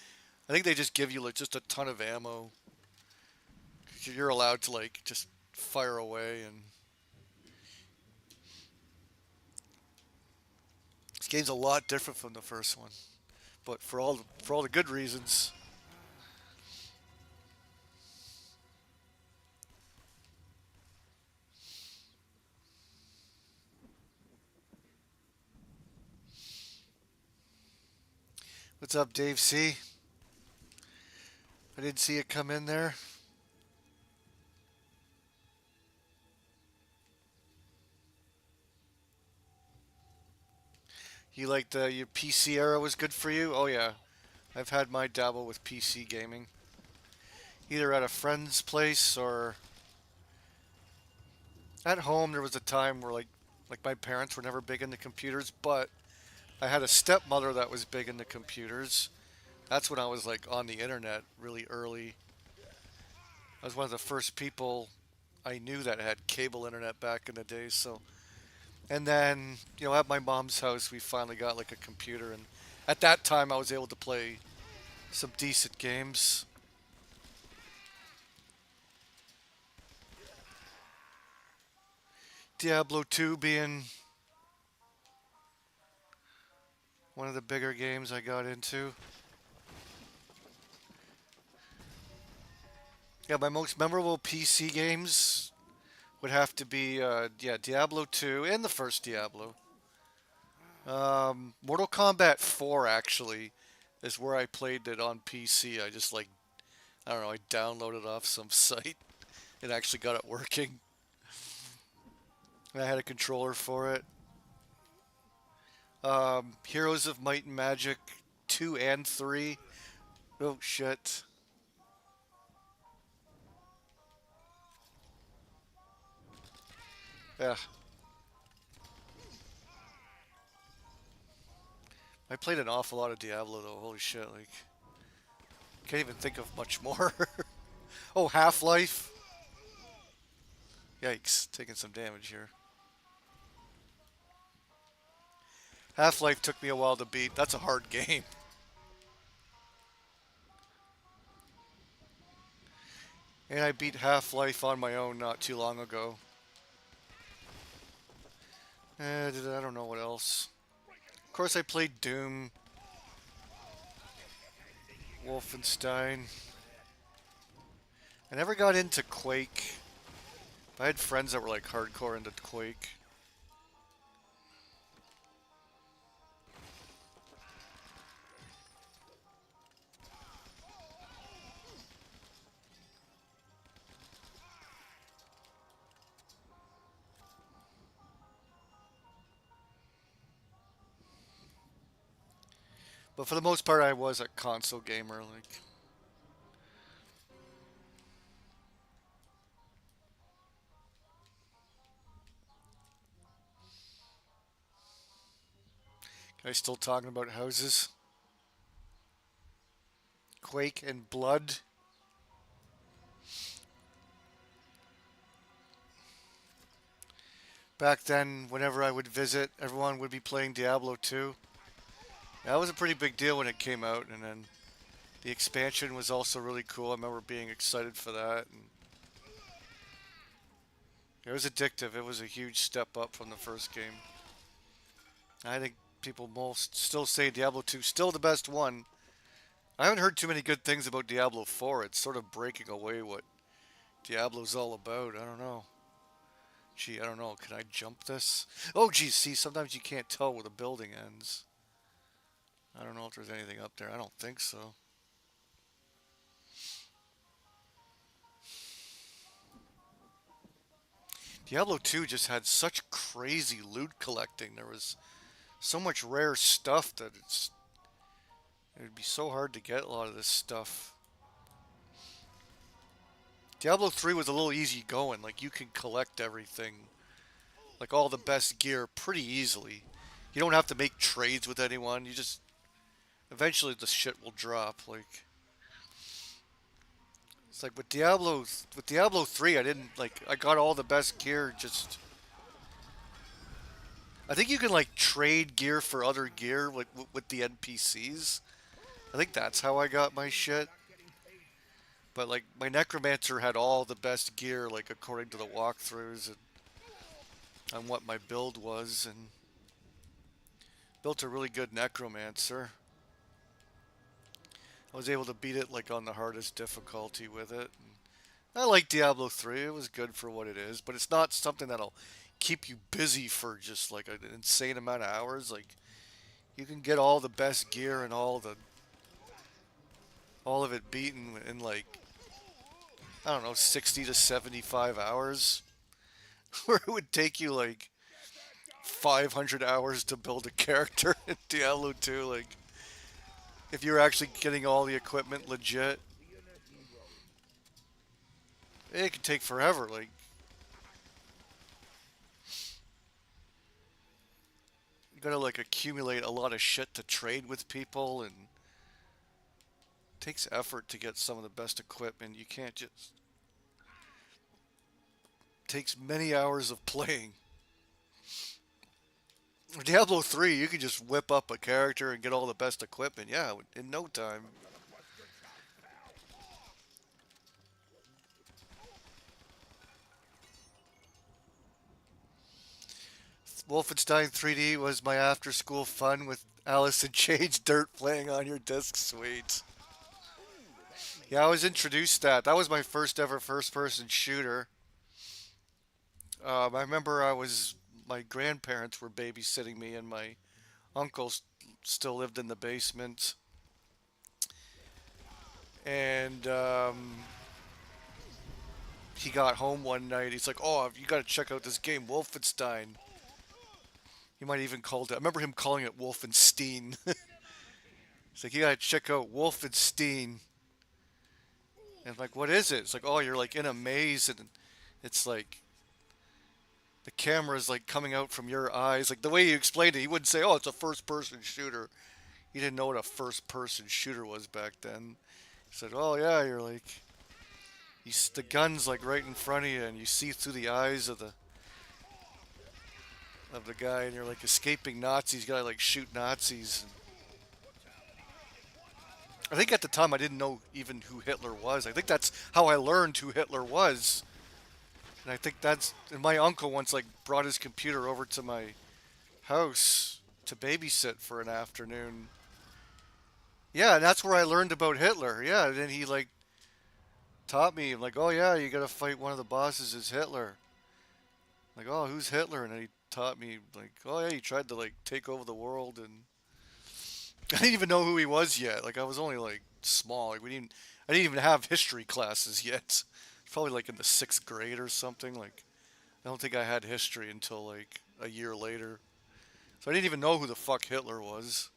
I think they just give you like just a ton of ammo. You're allowed to like just fire away, and this game's a lot different from the first one, but for all the good reasons. What's up, Dave C? I didn't see it come in there. You like the your PC era was good for you? Oh yeah, I've had my dabble with PC gaming, either at a friend's place or at home. There was a time where like my parents were never big into computers, but I had a stepmother that was big into computers. That's when I was like on the internet really early. I was one of the first people I knew that had cable internet back in the day. So, and then at my mom's house, we finally got like a computer, and at that time, I was able to play some decent games. Diablo 2 being one of the bigger games I got into. Yeah, my most memorable PC games would have to be Diablo 2 and the first Diablo. Mortal Kombat 4 actually is where I played it on PC. I just like I don't know, I downloaded off some site and actually got it working. And I had a controller for it. Heroes of Might and Magic 2 and 3. Oh shit. Yeah, I played an awful lot of Diablo though. Holy shit, like can't even think of much more. Oh, Half-Life. Yikes, taking some damage here. Half-Life took me a while to beat. That's a hard game. And I beat Half-Life on my own not too long ago. I don't know what else. Of course, I played Doom, Wolfenstein. I never got into Quake. I had friends that were like hardcore into Quake. But for the most part, I was a console gamer. Like, I still talking about houses. Quake and Blood. Back then, whenever I would visit, everyone would be playing Diablo 2. That was a pretty big deal when it came out, and then the expansion was also really cool. I remember being excited for that. And it was addictive. It was a huge step up from the first game. I think people most still say Diablo 2 is still the best one. I haven't heard too many good things about Diablo 4. It's sort of breaking away what Diablo's all about. I don't know. Gee, I don't know. Can I jump this? Oh, geez. See, sometimes you can't tell where the building ends. I don't know if there's anything up there. I don't think so. Diablo 2 just had such crazy loot collecting. There was so much rare stuff that it'd be so hard to get a lot of this stuff. Diablo 3 was a little easy going. Like you could collect everything like all the best gear pretty easily. You don't have to make trades with anyone. You just eventually the shit will drop. Like it's like with Diablo 3, I didn't like I got all the best gear just I think you can like trade gear for other gear like with the NPCs. I think that's how I got my shit. But like my necromancer had all the best gear like according to the walkthroughs and on what my build was and built a really good necromancer. I was able to beat it like on the hardest difficulty with it. I like Diablo 3. It was good for what it is, but it's not something that'll keep you busy for just like an insane amount of hours. Like you can get all the best gear and all of it beaten in like I don't know 60 to 75 hours, where it would take you like 500 hours to build a character in Diablo 2. Like if you're actually getting all the equipment legit, it could take forever. Like you gotta like accumulate a lot of shit to trade with people, and it takes effort to get some of the best equipment. You can't just. It takes many hours of playing. Diablo 3, you can just whip up a character and get all the best equipment. Yeah, in no time. Wolfenstein 3D was my after school fun with Alice in Chains Dirt playing on your disc. Sweet. Yeah, I was introduced to that. That was my first ever first person shooter. I remember my grandparents were babysitting me, and my uncle still lived in the basement. And he got home one night. He's like, "Oh, you got to check out this game, Wolfenstein." He might even called it. I remember him calling it Wolfenstein. He's like, "You got to check out Wolfenstein." And I'm like, "What is it?" It's like, "Oh, you're like in a maze, and it's like the camera's like coming out from your eyes." Like the way you explained it, he wouldn't say, "Oh, it's a first-person shooter." He didn't know what a first-person shooter was back then. He said, "Oh yeah, you're like the gun's like right in front of you, and you see through the eyes of the guy, and you're like escaping Nazis. You gotta like shoot Nazis." I think at the time I didn't know even who Hitler was. I think that's how I learned who Hitler was. And I think and my uncle once like brought his computer over to my house to babysit for an afternoon. Yeah, and that's where I learned about Hitler. Yeah, and then he like taught me like, "Oh yeah, you gotta fight one of the bosses is Hitler." Like, "Oh, who's Hitler?" And then he taught me like, "Oh yeah, he tried to like take over the world." And I didn't even know who he was yet. Like I was only like small. Like I didn't even have history classes yet. Probably like in the 6th grade or something. Like I don't think I had history until like a year later. So I didn't even know who the fuck Hitler was.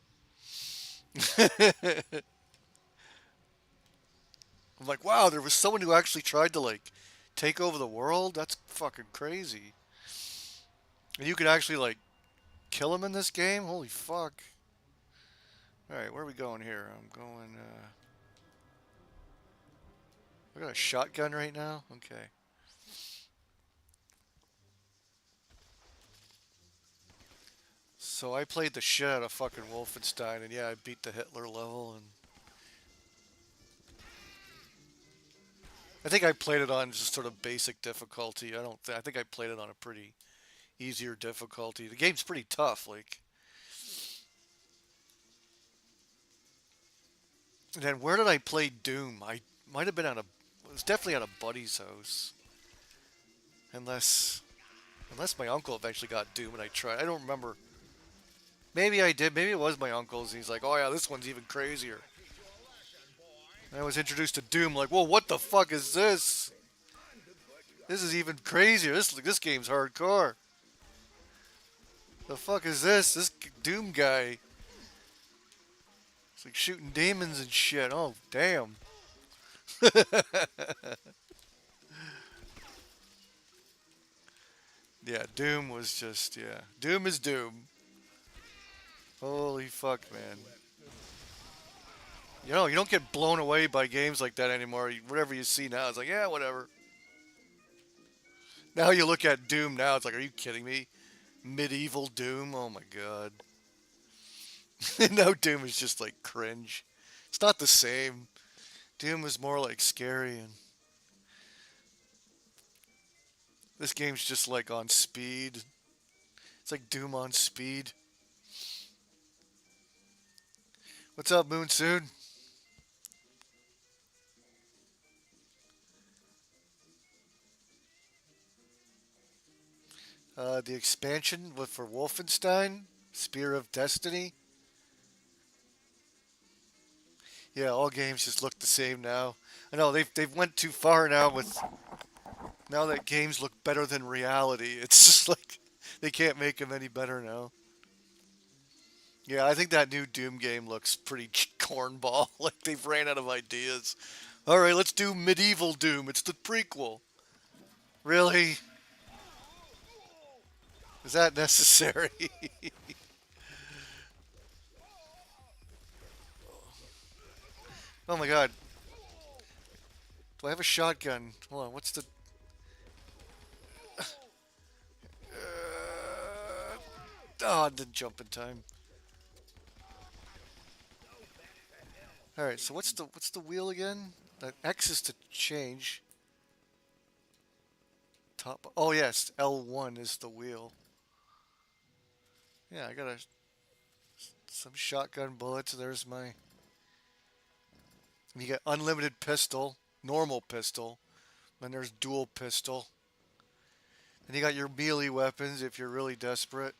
I'm like, wow, there was someone who actually tried to like take over the world. That's fucking crazy. And you could actually like kill him in this game. Holy fuck! All right, where are we going here? I'm going. We got a shotgun right now. Okay. So I played the shit out of fucking Wolfenstein, and yeah, I beat the Hitler level, and I think I played it on just sort of basic difficulty. I think I played it on a pretty easier difficulty. The game's pretty tough. Like, and then where did I play Doom? I might have been at it was definitely at a buddy's house, unless my uncle eventually got Doom and I tried. I don't remember. Maybe I did. Maybe it was my uncle's. And he's like, "Oh yeah, this one's even crazier." And I was introduced to Doom. Like, whoa, what the fuck is this? This is even crazier. This game's hardcore. The fuck is this? This Doom guy. It's like shooting demons and shit. Oh damn. Yeah, Doom was just, yeah. Doom is Doom. Holy fuck, man. You know, you don't get blown away by games like that anymore. Whatever you see now, it's like, yeah, whatever. Now you look at Doom now, it's like, are you kidding me? Medieval Doom? Oh my god. Now Doom is just like cringe. It's not the same. Doom was more like scary, and this game's just like on speed. It's like Doom on speed. What's up, Moon Soon? The expansion for Wolfenstein, Spear of Destiny. Yeah, all games just look the same now. I know they've went too far now with now that games look better than reality. It's just like they can't make them any better now. Yeah, I think that new Doom game looks pretty cornball. Like they've ran out of ideas. All right, let's do medieval Doom. It's the prequel. Really? Is that necessary? Oh my god. Do I have a shotgun? Hold on, what's the... Oh, I didn't jump in time. Alright, so what's the wheel again? That X is to change. Top... Oh yes, L1 is the wheel. Yeah, I got some shotgun bullets. There's my... You get unlimited pistol, normal pistol, then there's dual pistol. And you got your melee weapons if you're really desperate.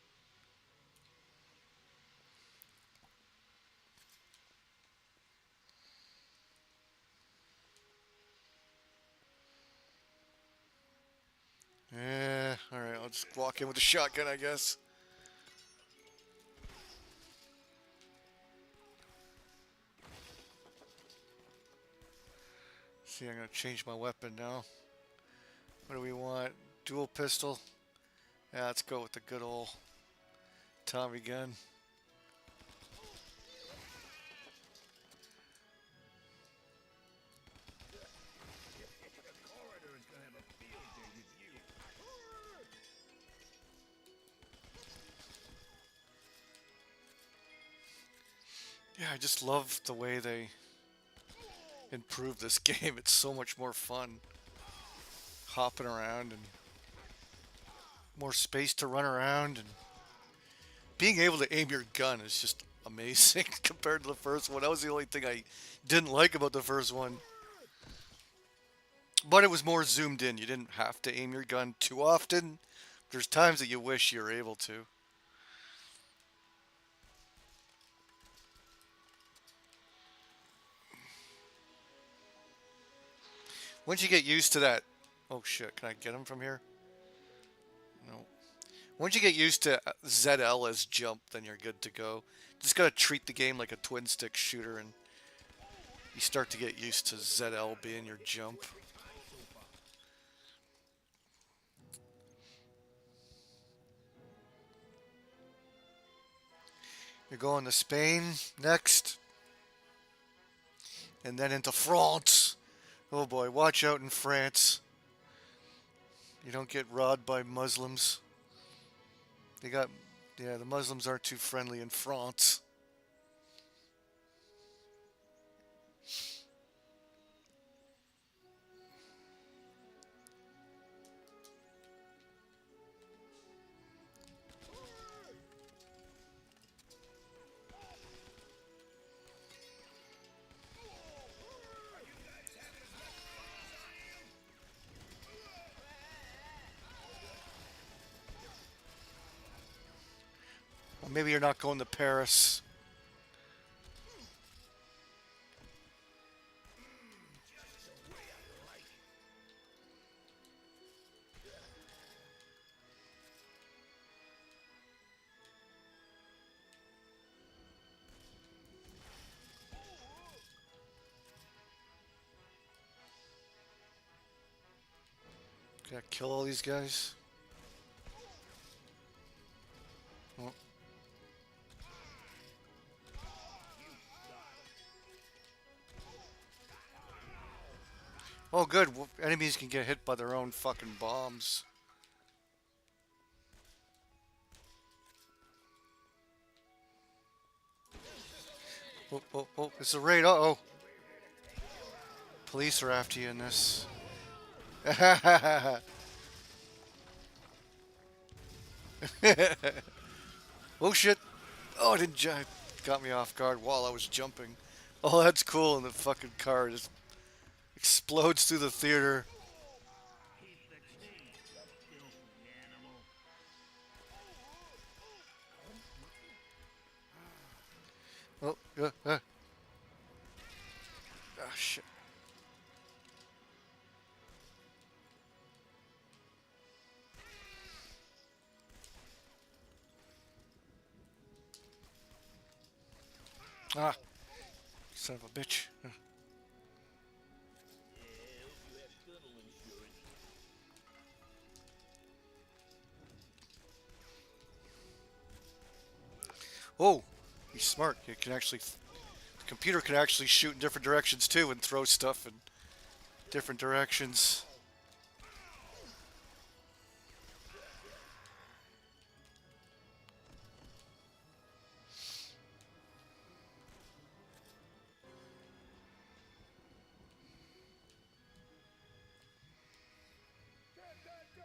Yeah, alright, I'll just walk in with a shotgun, I guess. See, I'm gonna change my weapon now. What do we want? Dual pistol? Yeah, let's go with the good old Tommy gun. Yeah, I just love the way they improve this game. It's so much more fun hopping around and more space to run around, and being able to aim your gun is just amazing compared to the first one. That was the only thing I didn't like about the first one. But it was more zoomed in. You didn't have to aim your gun too often. There's times that you wish you were able to. Once you get used to that... Oh shit, can I get him from here? No. Once you get used to ZL as jump, then you're good to go. Just gotta treat the game like a twin stick shooter, and you start to get used to ZL being your jump. You're going to Spain next, and then into France. Oh boy, watch out in France. You don't get robbed by Muslims. They got, yeah, the Muslims aren't too friendly in France. Well, maybe you're not going to Paris. Gotta kill all these guys. Oh, oh good. Enemies can get hit by their own fucking bombs. Oh, oh, oh. It's a raid. Uh-oh. Police are after you in this. Oh shit. Oh, it didn't got me off guard while I was jumping. Oh, that's cool. And the fucking car just explodes through the theater. Oh, oh shit. Ah, son of a bitch. Oh, he's smart. He can actually, the computer can actually shoot in different directions too and throw stuff in different directions. Get that guy!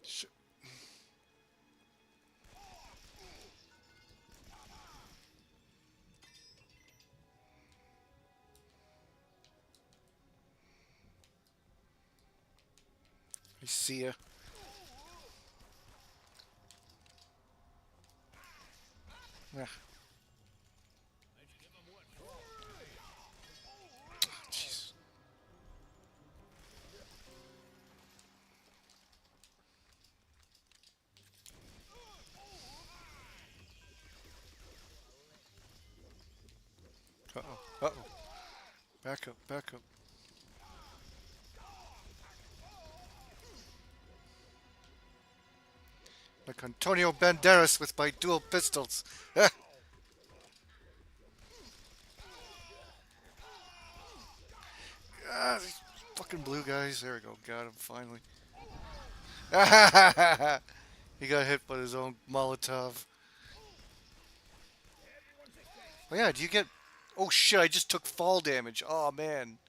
Shit. I see ya. Ah, jeez. Uh-oh. Uh-oh. Back up. Back up. Like Antonio Banderas with my dual pistols. Ah, ah, these fucking blue guys. There we go. Got him finally. He got hit by his own Molotov. Oh yeah, do you get... Oh shit, I just took fall damage. Oh man.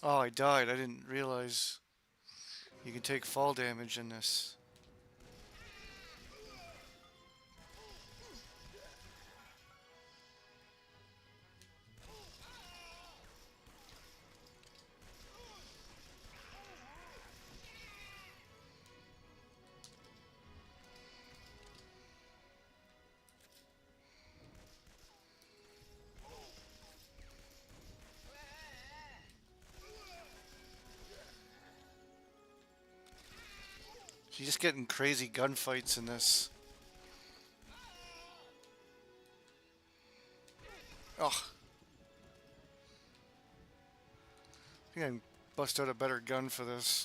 Oh, I died. I didn't realize you can take fall damage in this. You're just getting crazy gunfights in this. Oh, I think I can bust out a better gun for this.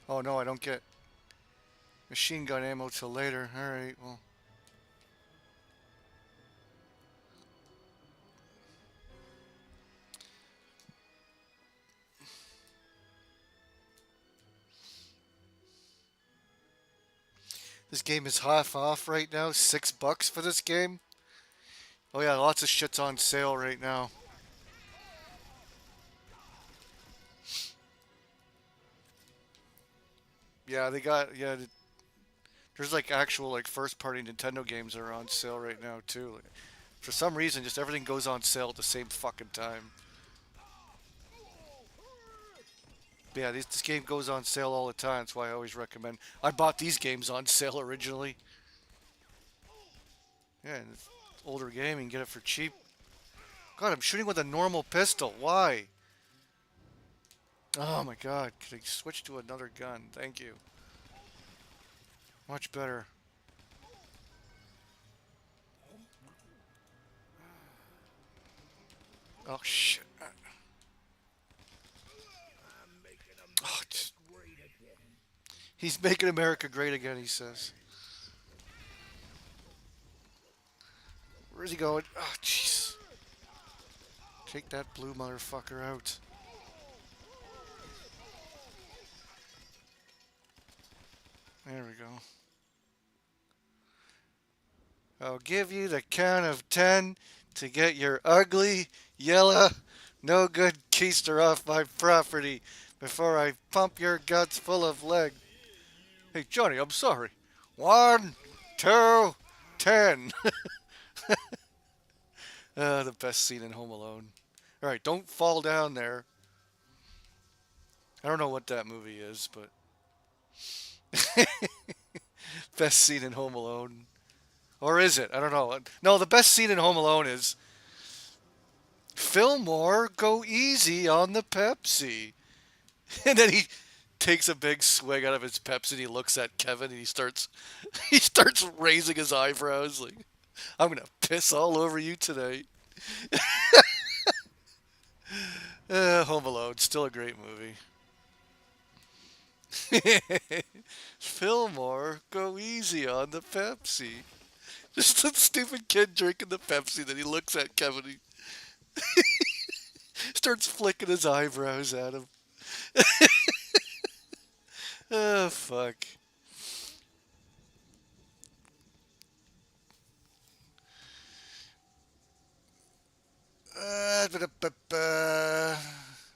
Oh no, I don't get machine gun ammo till later. Alright, well. This game is half off right now. $6 for this game. Oh yeah, lots of shit's on sale right now. Yeah, they got there's like actual like first party Nintendo games that are on sale right now too. Like, for some reason, just everything goes on sale at the same fucking time. But yeah, this game goes on sale all the time. That's why I always recommend. I bought these games on sale originally. Yeah, and it's an older game. You can get it for cheap. God, I'm shooting with a normal pistol. Why? Oh my god. Can I switch to another gun? Thank you. Much better. Oh shit. I'm making Oh, America great again. he's making America great again, he says. Where's he going? Oh, jeez. Take that blue motherfucker out. There we go. I'll give you the count of 10 to get your ugly, yellow, no good keister off my property before I pump your guts full of lead. Hey, Johnny, I'm sorry. 1, 2, 10. The best scene in Home Alone. All right, don't fall down there. I don't know what that movie is, but best scene in Home Alone. Or is it? I don't know. No, the best scene in Home Alone is Fillmore, go easy on the Pepsi. And then he takes a big swig out of his Pepsi and he looks at Kevin and he starts raising his eyebrows like, I'm gonna piss all over you tonight. Home Alone, still a great movie. Fillmore, go easy on the Pepsi. Just a stupid kid drinking the Pepsi. Then he looks at Kevin. He starts flicking his eyebrows at him. Oh, fuck.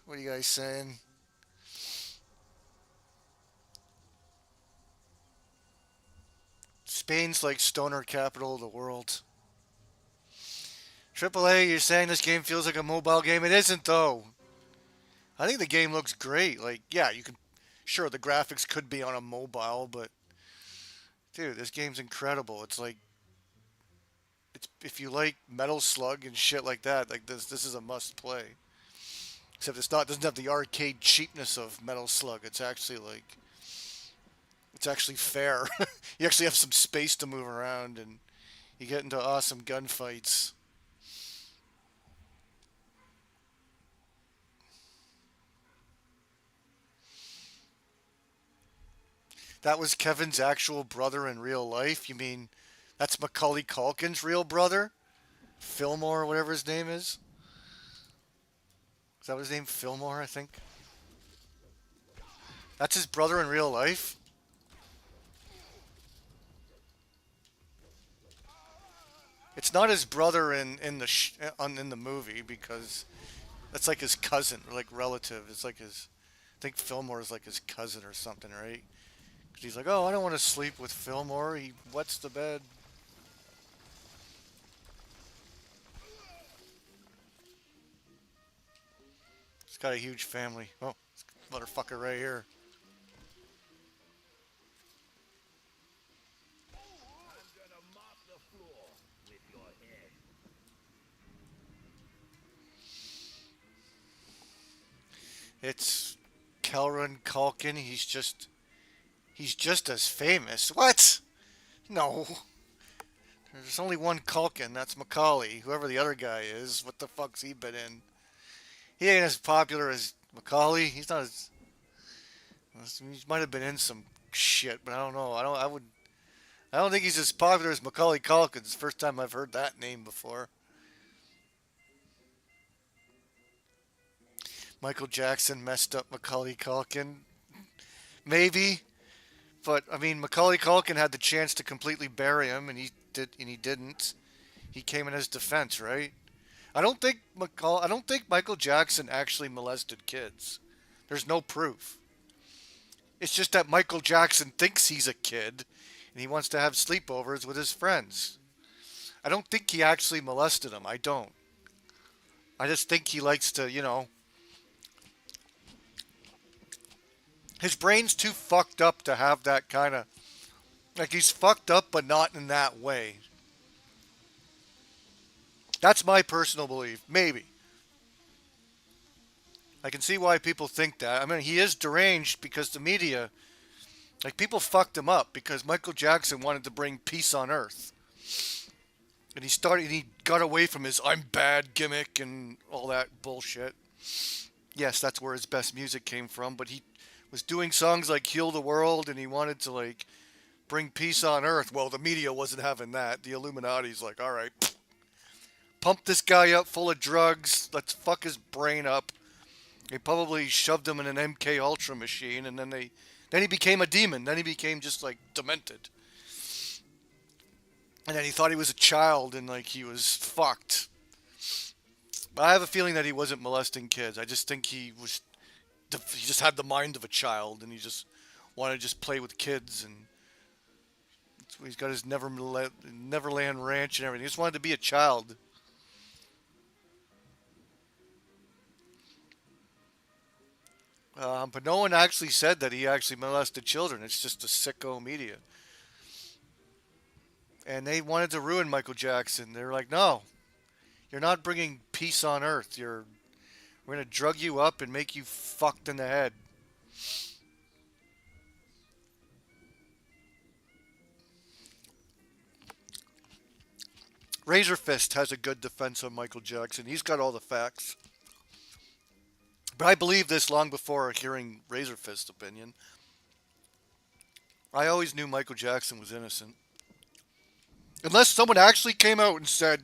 What are you guys saying? Spain's like stoner capital of the world. AAA, you're saying this game feels like a mobile game. It isn't, though. I think the game looks great. Like, yeah, you can. Sure, the graphics could be on a mobile, but dude, this game's incredible. It's like, it's if you like Metal Slug and shit like that, like this is a must play. Except it's not doesn't have the arcade cheapness of Metal Slug. It's actually fair. You actually have some space to move around and you get into awesome gunfights. That was Kevin's actual brother in real life. You mean that's Macaulay Culkin's real brother? Fillmore, or whatever his name is. Is that what his name? Fillmore, I think. That's his brother in real life. It's not his brother in the movie because that's like his cousin or like relative. It's like his. I think Fillmore is like his cousin or something, right? 'Cause he's like, oh, I don't want to sleep with Fillmore. He wets the bed. He's got a huge family. Oh, this motherfucker right here. I'm gonna mop the floor with your head. It's Kelran Culkin. He's just as famous. What? No. There's only one Culkin. That's Macaulay. Whoever the other guy is, what the fuck's he been in? He ain't as popular as Macaulay. He's not as. He might have been in some shit, but I don't know. I don't think he's as popular as Macaulay Culkin. It's the first time I've heard that name before. Michael Jackson messed up Macaulay Culkin. Maybe, but I mean, Macaulay Culkin had the chance to completely bury him, and he didn't. He came in his defense, right? I don't think Michael Jackson actually molested kids. There's no proof. It's just that Michael Jackson thinks he's a kid and he wants to have sleepovers with his friends. I don't think he actually molested them. I don't. I just think he likes to, His brain's too fucked up to have that kind of like he's fucked up, but not in that way. That's my personal belief. Maybe I can see why people think that. I mean, he is deranged because the media, like people fucked him up because Michael Jackson wanted to bring peace on Earth, and he got away from his "I'm bad" gimmick and all that bullshit. Yes, that's where his best music came from, but he was doing songs like "Heal the World" and he wanted to like bring peace on Earth. Well, the media wasn't having that. The Illuminati's like, all right, pump this guy up full of drugs. Let's fuck his brain up. They probably shoved him in an MK Ultra machine, and then he became a demon. Then he became just like demented. And then he thought he was a child, and like he was fucked. But I have a feeling that he wasn't molesting kids. I just think he just had the mind of a child, and he just wanted to just play with kids, and he's got his Neverland Ranch and everything. He just wanted to be a child. But no one actually said that he actually molested children. It's just a sicko media. And they wanted to ruin Michael Jackson. They were like, no, you're not bringing peace on Earth. We're going to drug you up and make you fucked in the head. Razor Fist has a good defense on Michael Jackson. He's got all the facts. But I believe this long before hearing Razor Fist's opinion. I always knew Michael Jackson was innocent. Unless someone actually came out and said,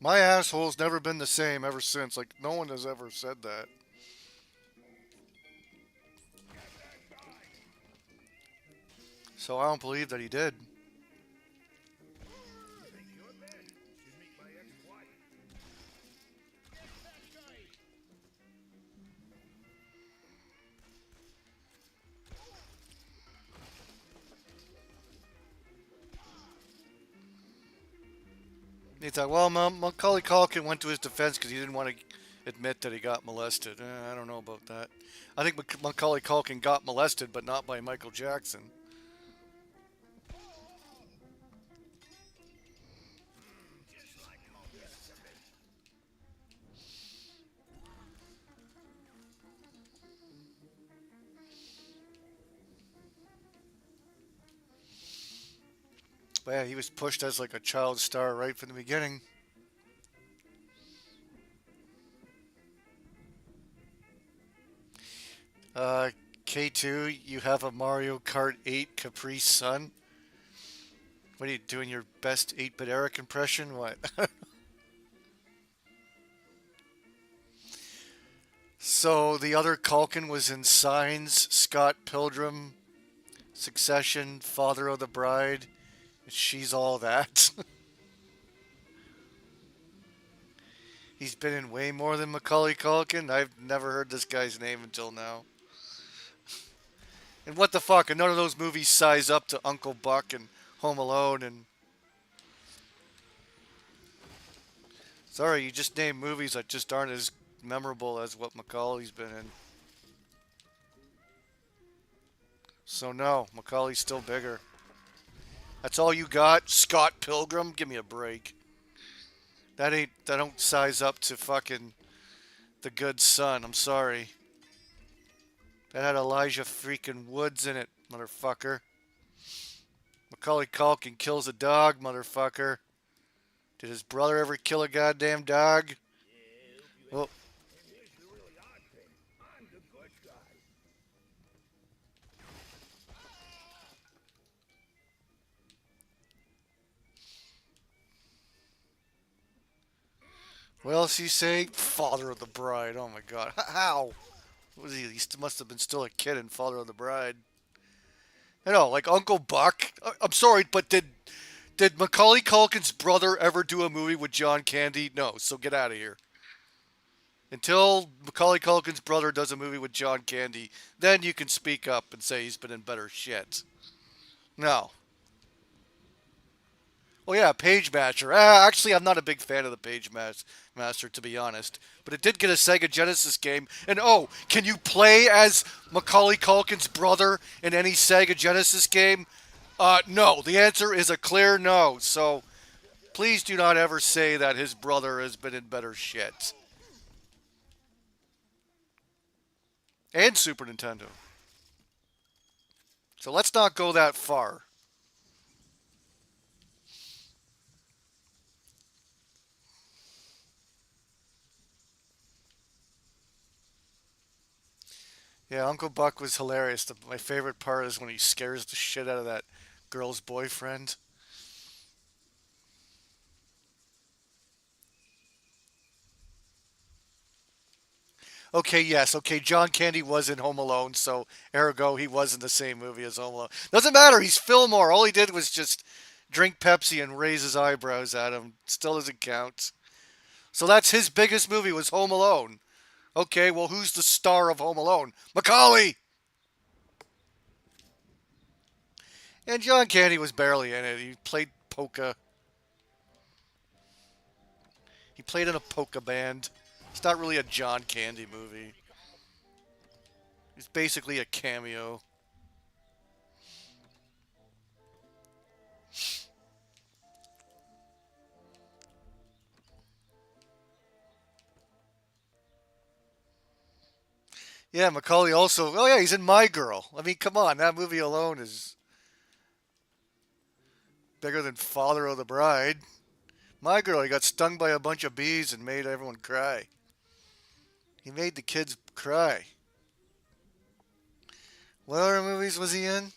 my asshole's never been the same ever since. Like, no one has ever said that. So I don't believe that he did. He thought, well, Macaulay Culkin went to his defense because he didn't want to admit that he got molested. I don't know about that. I think Macaulay Culkin got molested, but not by Michael Jackson. But yeah, he was pushed as like a child star right from the beginning. Uh, K2, you have a Mario Kart 8 Capri Sun. What are you doing? Your best 8-bit Eric impression? What? So the other Culkin was in Signs, Scott Pilgrim, Succession, Father of the Bride. She's all that. He's been in way more than Macaulay Culkin. I've never heard this guy's name until now. And what the fuck? And none of those movies size up to Uncle Buck and Home Alone and. Sorry, you just named movies that just aren't as memorable as what Macaulay's been in. So no, Macaulay's still bigger. That's all you got? Scott Pilgrim? Give me a break. That don't size up to fucking The Good Son. I'm sorry. That had Elijah freaking Woods in it, motherfucker. Macaulay Culkin kills a dog, motherfucker. Did his brother ever kill a goddamn dog? Well, what else you say? Father of the Bride. Oh my god. How? What was he? He must have been still a kid in Father of the Bride. You know, like Uncle Buck. I'm sorry, but did Macaulay Culkin's brother ever do a movie with John Candy? No, so get out of here. Until Macaulay Culkin's brother does a movie with John Candy, then you can speak up and say he's been in better shit. No. Oh yeah, Page Master. Actually, I'm not a big fan of the Master, to be honest. But it did get a Sega Genesis game. And oh, can you play as Macaulay Culkin's brother in any Sega Genesis game? No. The answer is a clear no. So please do not ever say that his brother has been in better shit. And Super Nintendo. So let's not go that far. Yeah, Uncle Buck was hilarious. My favorite part is when he scares the shit out of that girl's boyfriend. Okay, yes, okay, John Candy was in Home Alone, so ergo he was in the same movie as Home Alone. Doesn't matter, he's Fillmore. All he did was just drink Pepsi and raise his eyebrows at him. Still doesn't count. So that's his biggest movie was Home Alone. Okay, well, who's the star of Home Alone? Macaulay! And John Candy was barely in it. He played polka. He played in a polka band. It's not really a John Candy movie. It's basically a cameo. Yeah, Macaulay also. Oh yeah, he's in My Girl. I mean, come on, that movie alone is bigger than Father of the Bride. My Girl, he got stung by a bunch of bees and made everyone cry. He made the kids cry. What other movies was he in?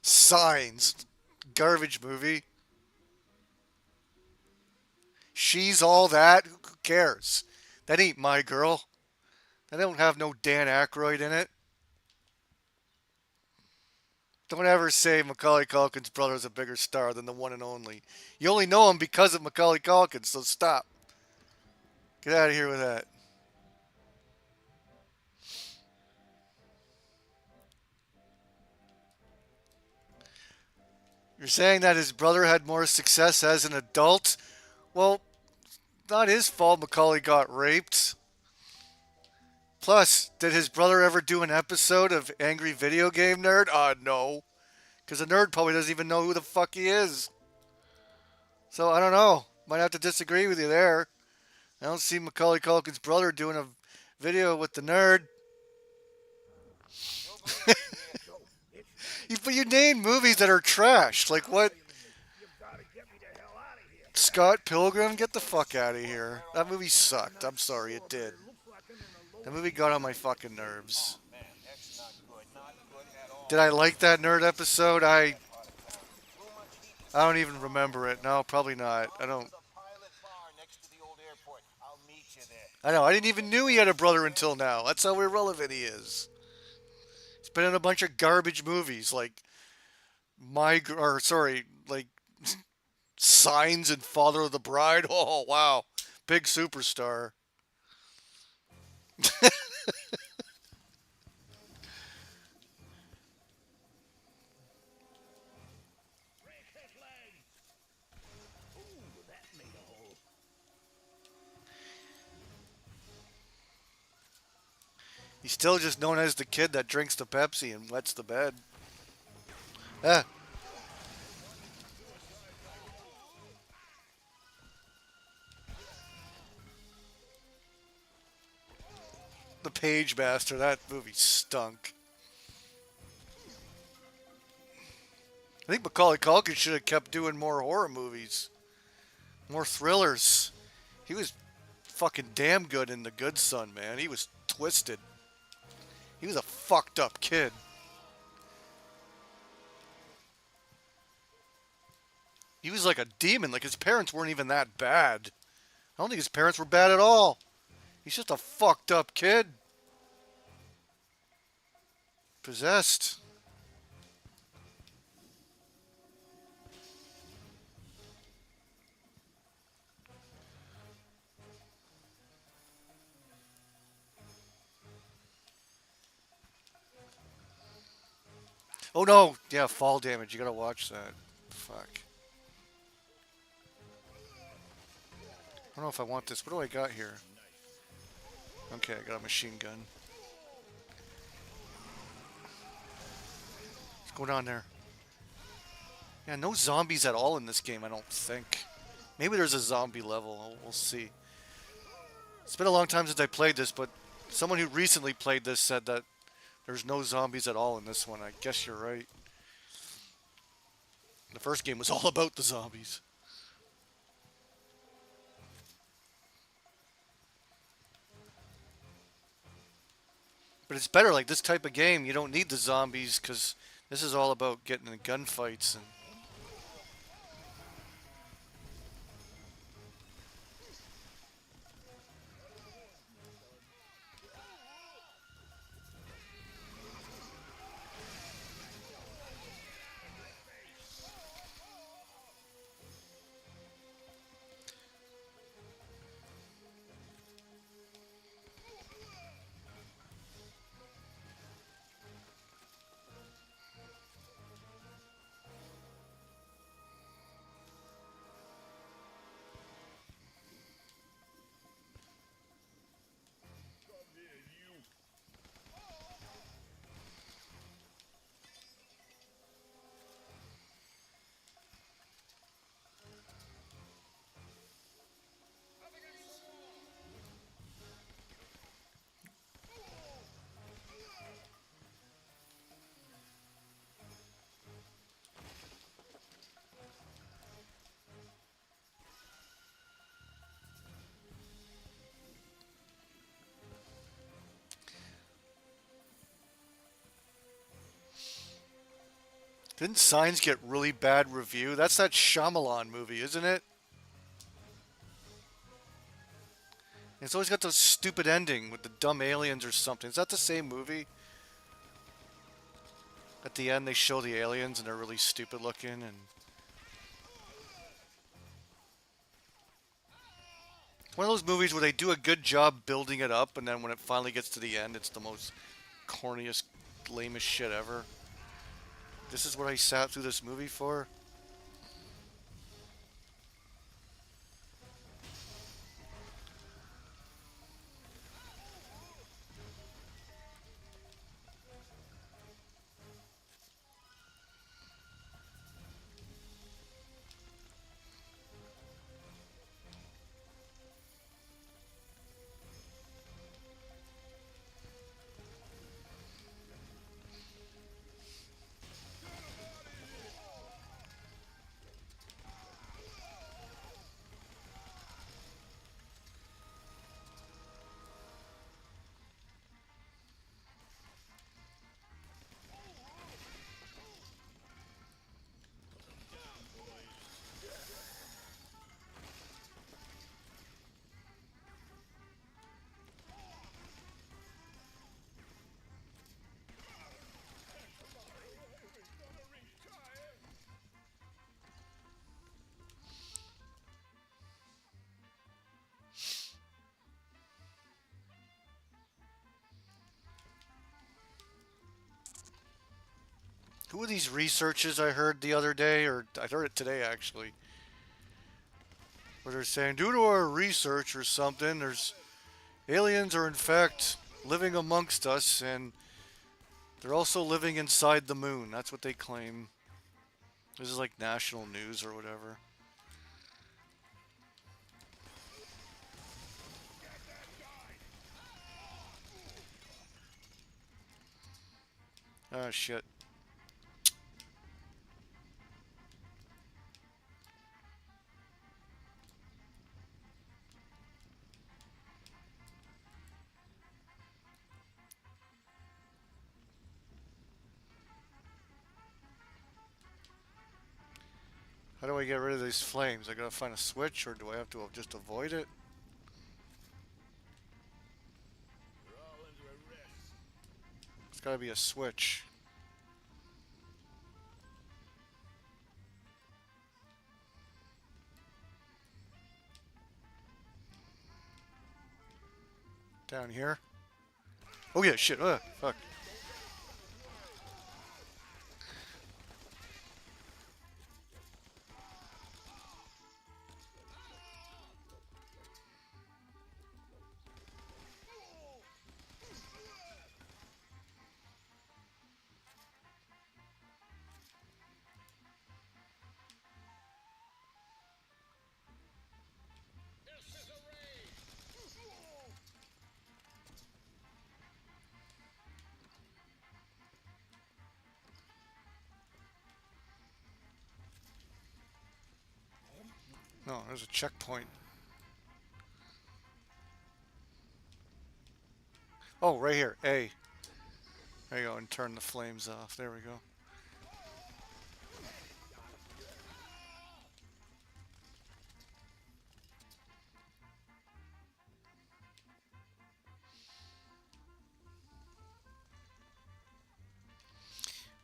Signs, garbage movie. She's All That. Who cares? That ain't My Girl. That don't have no Dan Aykroyd in it. Don't ever say Macaulay Culkin's brother is a bigger star than the one and only. You only know him because of Macaulay Culkin, so stop. Get out of here with that. You're saying that his brother had more success as an adult? Well, not his fault Macaulay got raped. Plus, did his brother ever do an episode of Angry Video Game Nerd? No. Because the nerd probably doesn't even know who the fuck he is. So I don't know. Might have to disagree with you there. I don't see Macaulay Culkin's brother doing a video with the nerd. But you name movies that are trash. Like what? Scott Pilgrim? Get the fuck out of here. That movie sucked. I'm sorry, it did. That movie got on my fucking nerves. Did I like that nerd episode? I don't even remember it. No, probably not. I know. I didn't even knew he had a brother until now. That's how irrelevant he is. He's been in a bunch of garbage movies like like Signs and Father of the Bride. Oh wow, big superstar. He's still just known as the kid that drinks the Pepsi and wets the bed. Ah, the Page Master. That movie stunk. I think Macaulay Culkin should have kept doing more horror movies, more thrillers. He was fucking damn good in The Good Son, man. He was twisted. He was a fucked up kid. He was like a demon. Like his parents weren't even that bad. I don't think his parents were bad at all. He's just a fucked up kid. Possessed. Oh no! Yeah, fall damage. You gotta watch that. Fuck. I don't know if I want this. What do I got here? Okay, I got a machine gun. What's going on there? Yeah, no zombies at all in this game, I don't think. Maybe there's a zombie level. We'll see. It's been a long time since I played this, but someone who recently played this said that there's no zombies at all in this one. I guess you're right. The first game was all about the zombies. But it's better, like this type of game, you don't need the zombies because this is all about getting in gunfights and didn't Signs get really bad review? That's that Shyamalan movie, isn't it? It's always got those stupid ending with the dumb aliens or something. Is that the same movie? At the end, they show the aliens and they're really stupid looking and one of those movies where they do a good job building it up and then when it finally gets to the end, it's the most corniest, lamest shit ever. This is what I sat through this movie for? Who are these researchers I heard the other day, or I heard it today actually, where they're saying due to our research or something, there's aliens are in fact living amongst us and they're also living inside the moon. That's what they claim. This is like national news or whatever. Oh shit. How do I get rid of these flames? I gotta find a switch or do I have to just avoid it? It's gotta be a switch. Down here. Oh yeah, shit. Fuck. No, there's a checkpoint. Oh, right here. A. There you go, and turn the flames off. There we go.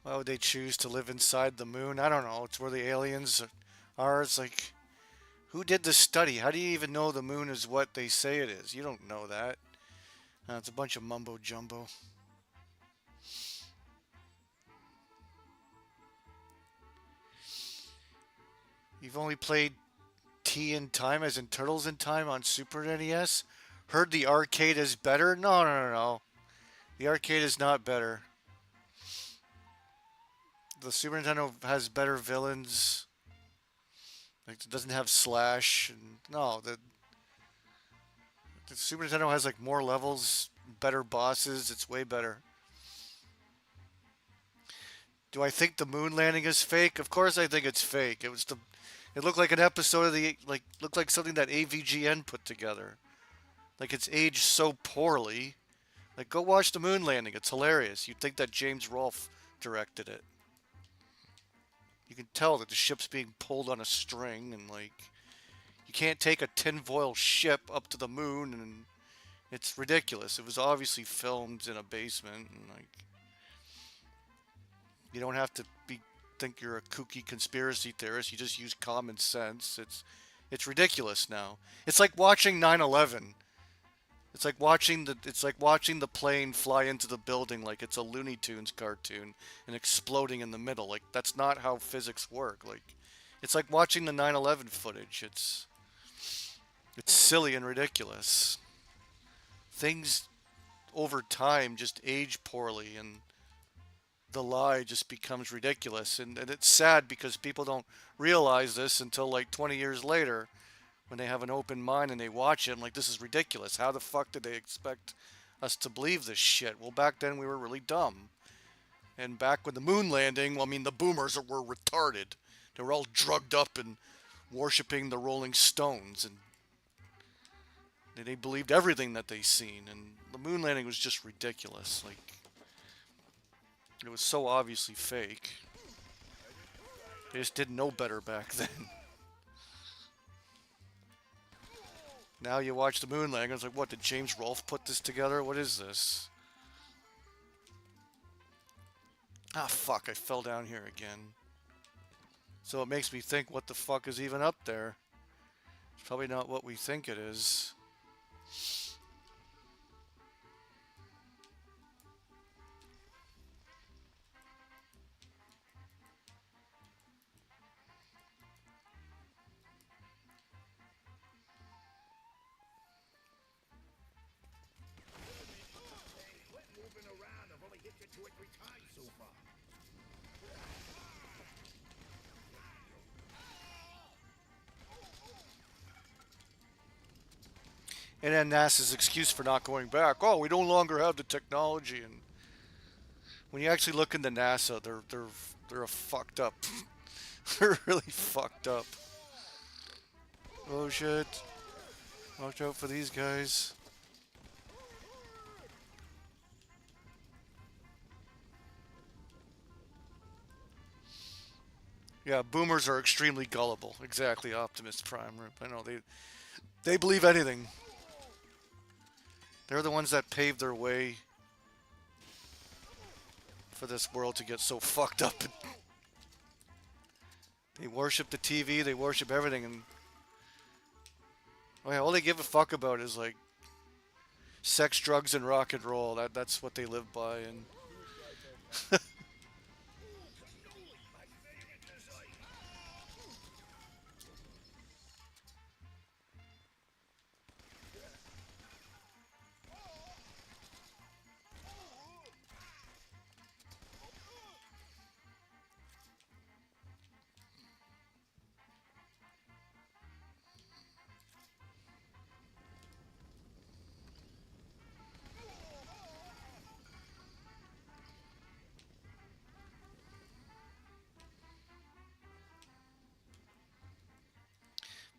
Why would they choose to live inside the moon? I don't know. It's where the aliens are. It's like, who did the study? How do you even know the moon is what they say it is? You don't know that. It's a bunch of mumbo jumbo. You've only played T in Time, as in Turtles in Time, on Super NES? Heard the arcade is better? No, no, no, no. The arcade is not better. The Super Nintendo has better villains. Like, it doesn't have Slash. And, no, the Super Nintendo has like more levels, better bosses. It's way better. Do I think the moon landing is fake? Of course, I think it's fake. It was the. It looked like an episode of the looked like something that AVGN put together. Like it's aged so poorly. Like go watch the moon landing. It's hilarious. You'd think that James Rolfe directed it. You can tell that the ship's being pulled on a string and like you can't take a tinfoil ship up to the moon and it's ridiculous. It was obviously filmed in a basement and like you don't have to be think you're a kooky conspiracy theorist. You just use common sense. It's ridiculous now. It's like watching 9/11. It's like watching the plane fly into the building like it's a Looney Tunes cartoon and exploding in the middle. Like that's not how physics work. Like it's like watching the 9/11 footage. It's silly and ridiculous. Things over time just age poorly and the lie just becomes ridiculous. And it's sad because people don't realize this until like 20 years later when they have an open mind and they watch it. I'm like, this is ridiculous. How the fuck did they expect us to believe this shit? Well, back then we were really dumb. And back when the moon landing, well, I mean, the boomers were retarded. They were all drugged up and worshiping the Rolling Stones. And they believed everything that they seen. And the moon landing was just ridiculous. Like, it was so obviously fake. They just didn't know better back then. Now you watch the moon landing, it's like, what, did James Rolfe put this together? What is this? Ah, fuck, I fell down here again. So it makes me think, what the fuck is even up there? It's probably not what we think it is. Quit moving around. I've only hit you 2 or 3 times so far. And then NASA's excuse for not going back, oh, we no longer have the technology. And when you actually look into NASA, they're a fucked up. They're really fucked up. Oh shit. Watch out for these guys. Yeah, boomers are extremely gullible. Exactly, Optimus Prime. I know they believe anything. They're the ones that paved their way for this world to get so fucked up. They worship the TV, they worship everything, and oh yeah, all they give a fuck about is like sex, drugs, and rock and roll. That's what they live by. And Cannoli, my favorite dessert.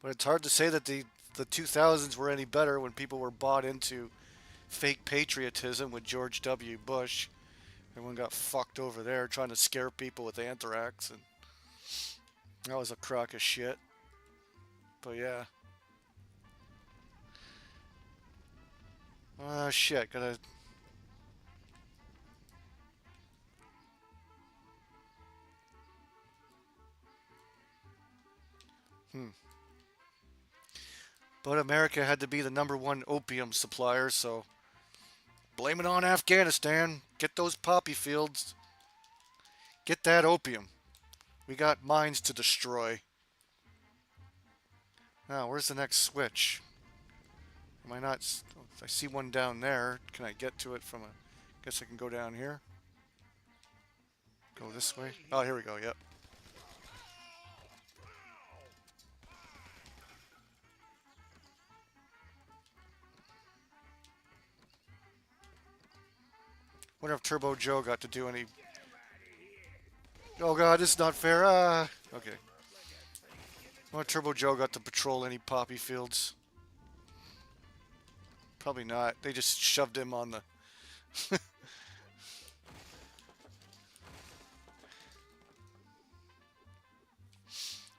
But it's hard to say that the 2000s were any better when people were bought into fake patriotism with George W. Bush. Everyone got fucked over there trying to scare people with anthrax, and that was a crock of shit. But yeah. Shit. Gotta. Hmm. But America had to be the number one opium supplier, so blame it on Afghanistan. Get those poppy fields. Get that opium. We got mines to destroy. Now, where's the next switch? Am I not? I see one down there. Can I get to it from a? Guess I can go down here. Go this way. Oh, here we go. Yep. Wonder if Turbo Joe got to do any. Oh god, this is not fair. Okay. Wonder if Turbo Joe got to patrol any poppy fields. Probably not. They just shoved him on the.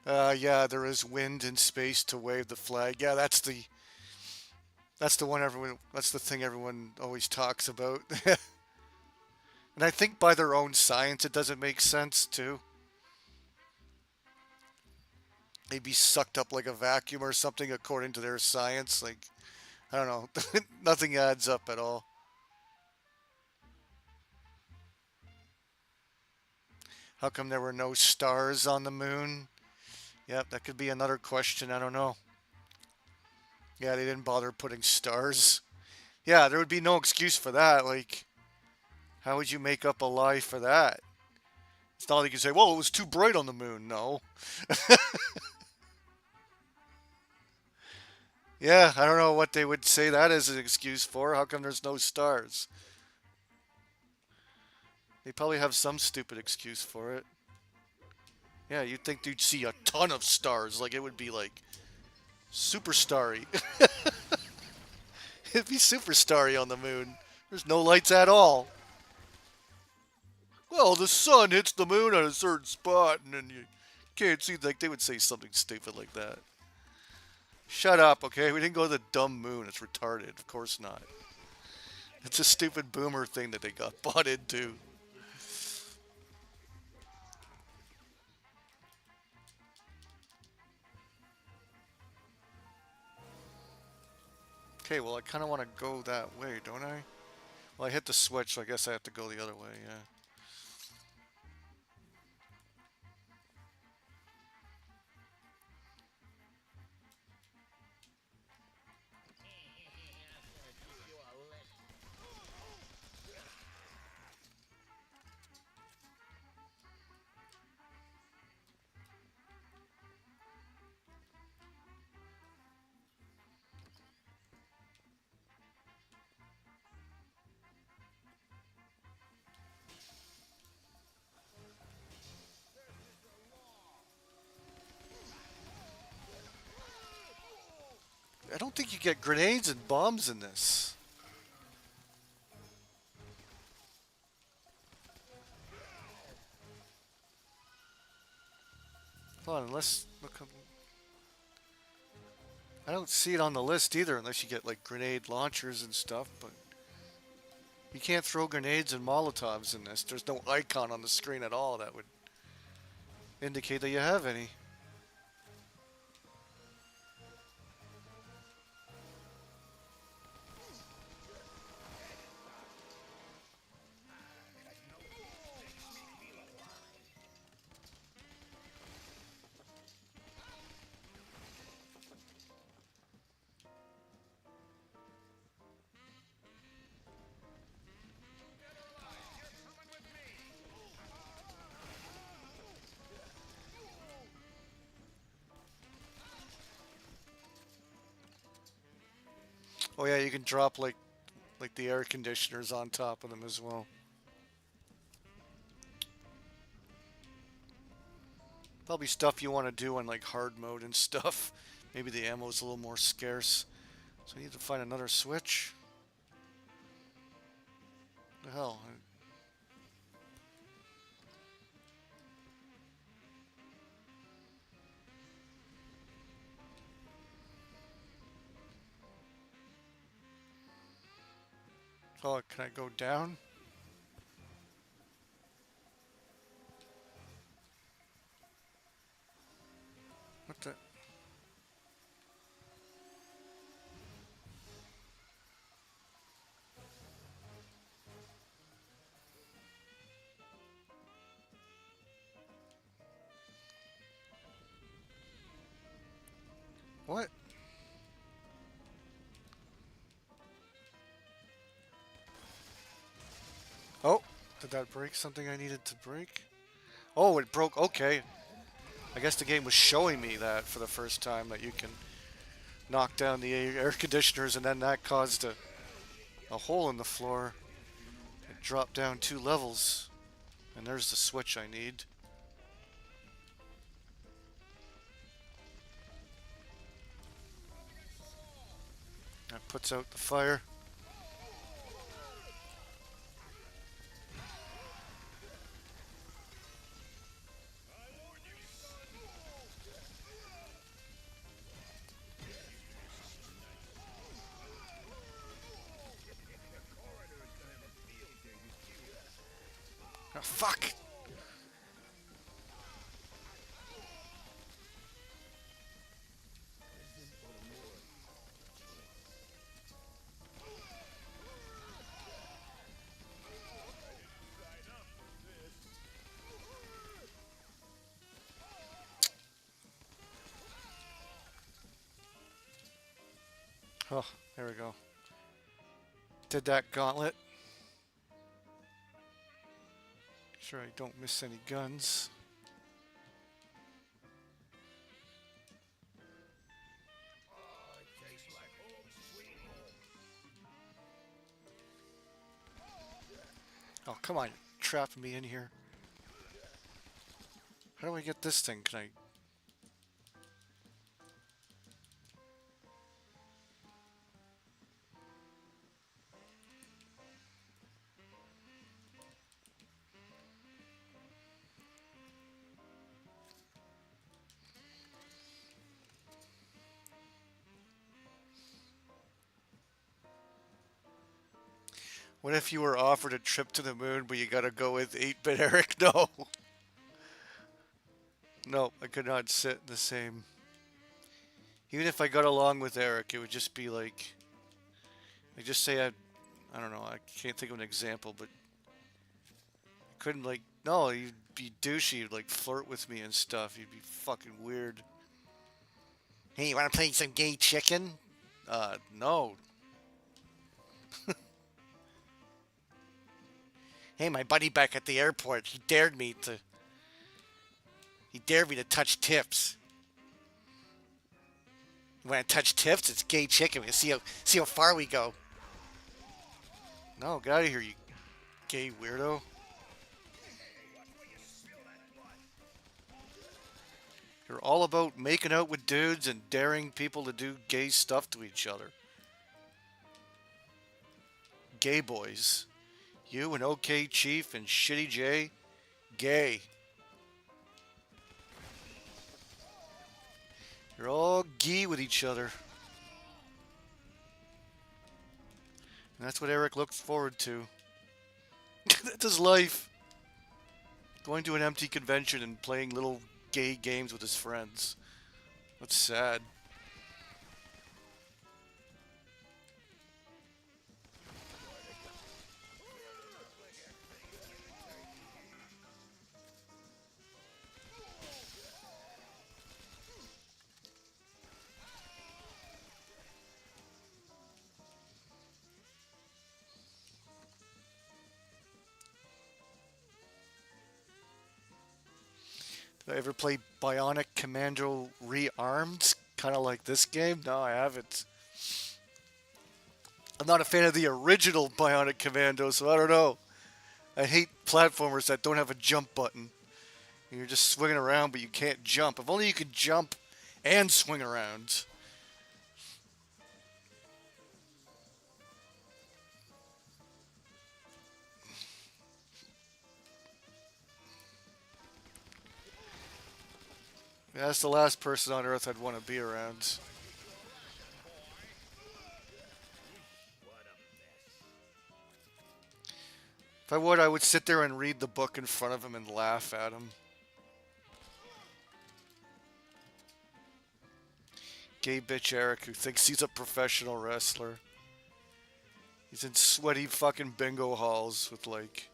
Yeah, there is wind in space to wave the flag. Yeah, that's the one everyone. That's the thing everyone always talks about. And I think by their own science, it doesn't make sense too. They'd be sucked up like a vacuum or something according to their science. Like I don't know, nothing adds up at all. How come there were no stars on the moon? Yep, that could be another question. I don't know. Yeah, they didn't bother putting stars. Yeah, there would be no excuse for that. Like, how would you make up a lie for that? It's not like you can say, well, it was too bright on the moon. No. Yeah, I don't know what they would say that as an excuse for. How come there's no stars? They probably have some stupid excuse for it. Yeah, you'd think you'd see a ton of stars. Like, it would be like super starry. It'd be super starry on the moon. There's no lights at all. Well, the sun hits the moon at a certain spot, and then you can't see. Like, they would say something stupid like that. Shut up, okay? We didn't go to the dumb moon. It's retarded. Of course not. It's a stupid boomer thing that they got bought into. Okay, well, I kind of want to go that way, don't I? Well, I hit the switch, so I guess I have to go the other way, yeah. I don't think you get grenades and bombs in this. Hold on, unless... Look, I don't see it on the list either, unless you get, like, grenade launchers and stuff, but... You can't throw grenades and Molotovs in this. There's no icon on the screen at all that would indicate that you have any. Oh yeah, you can drop like the air conditioners on top of them as well. Probably stuff you want to do in like hard mode and stuff. Maybe the ammo is a little more scarce. So I need to find another switch. The hell? Oh, can I go down? What the? What? Oh, did that break something I needed to break? Oh, it broke. Okay. I guess the game was showing me that for the first time that you can knock down the air conditioners and then that caused a hole in the floor. It dropped down 2 levels. And there's the switch I need. That puts out the fire. Oh, fuck! Oh, there we go. Did that gauntlet. Sure I don't miss any guns. Oh, come on. Trap me in here. How do I get this thing? Can I... What if you were offered a trip to the moon, but you gotta go with 8-bit Eric? No. No, I could not sit in the same... Even if I got along with Eric, it would just be like... Like, just say I don't know, I can't think of an example, but... I couldn't, like... No, you'd be douchey, you'd, like, flirt with me and stuff. You'd be fucking weird. Hey, you wanna play some gay chicken? No. Hey, my buddy back at the airport, he dared me to... He dared me to touch tips. You want to touch tips? It's gay chicken. We'll see how far we go. No, get out of here, you gay weirdo. You're all about making out with dudes and daring people to do gay stuff to each other. Gay boys. You and OK Chief and Shitty J. Gay. You're all gay with each other. And that's what Eric looks forward to. That's his life. Going to an empty convention and playing little gay games with his friends. That's sad. Did I ever play Bionic Commando Rearmed? Kind of like this game? No, I haven't. I'm not a fan of the original Bionic Commando, so I don't know. I hate platformers that don't have a jump button. You're just swinging around, but you can't jump. If only you could jump and swing around. Yeah, that's the last person on Earth I'd want to be around. If I would sit there and read the book in front of him and laugh at him. Gay bitch Eric who thinks he's a professional wrestler. He's in sweaty fucking bingo halls with like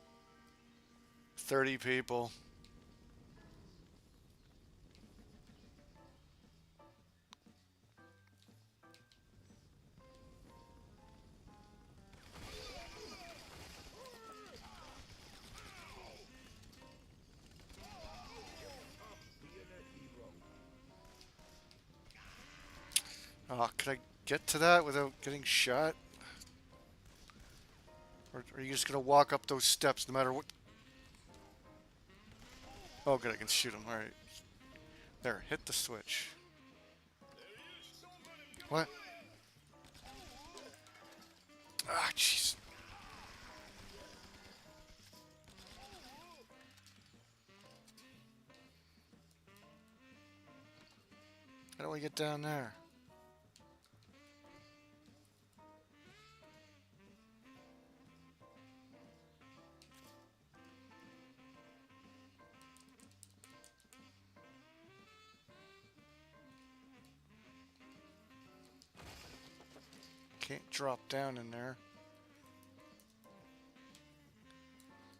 30 people. Oh, can I get to that without getting shot? Or are you just gonna walk up those steps no matter what? Oh, good, I can shoot him. Alright. There, hit the switch. What? Ah, jeez. How do I get down there? Can't drop down in there.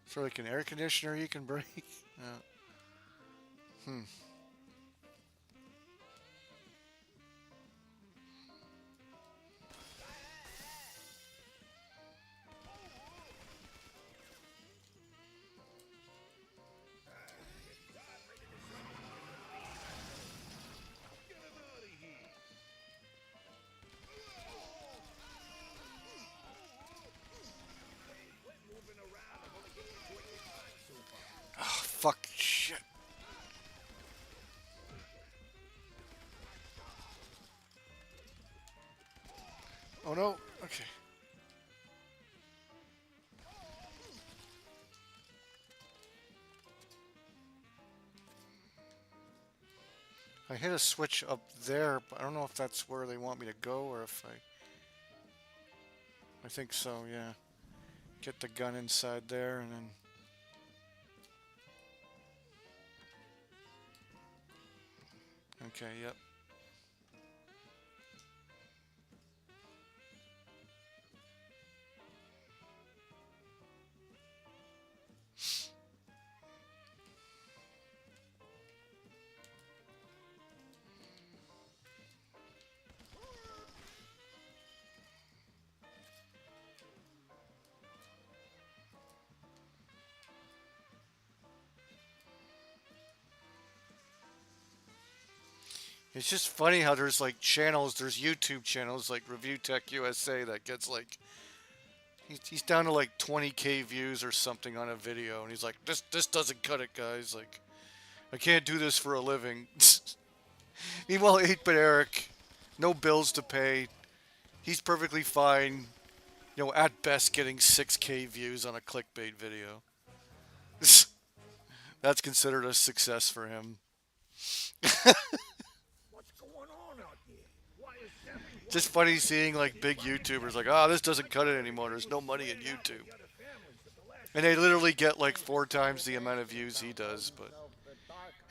Is there like an air conditioner you can break? Hmm. Oh, fuck. Shit. Oh no. Okay. I hit a switch up there, but I don't know if that's where they want me to go or if I think so, yeah. Get the gun inside there and then. Okay, yep. It's just funny how there's like channels, there's YouTube channels like Review Tech USA that gets like he's down to like 20k views or something on a video, and he's like, this doesn't cut it, guys. Like, I can't do this for a living. Meanwhile, 8-bit Eric, no bills to pay. He's perfectly fine. You know, at best, getting 6k views on a clickbait video. That's considered a success for him. What's going on out there? Why is everyone Just funny seeing like big YouTubers like, oh, this doesn't cut it anymore. There's no money in YouTube. got a families at the last And they literally get like 4 times the amount of views he does. But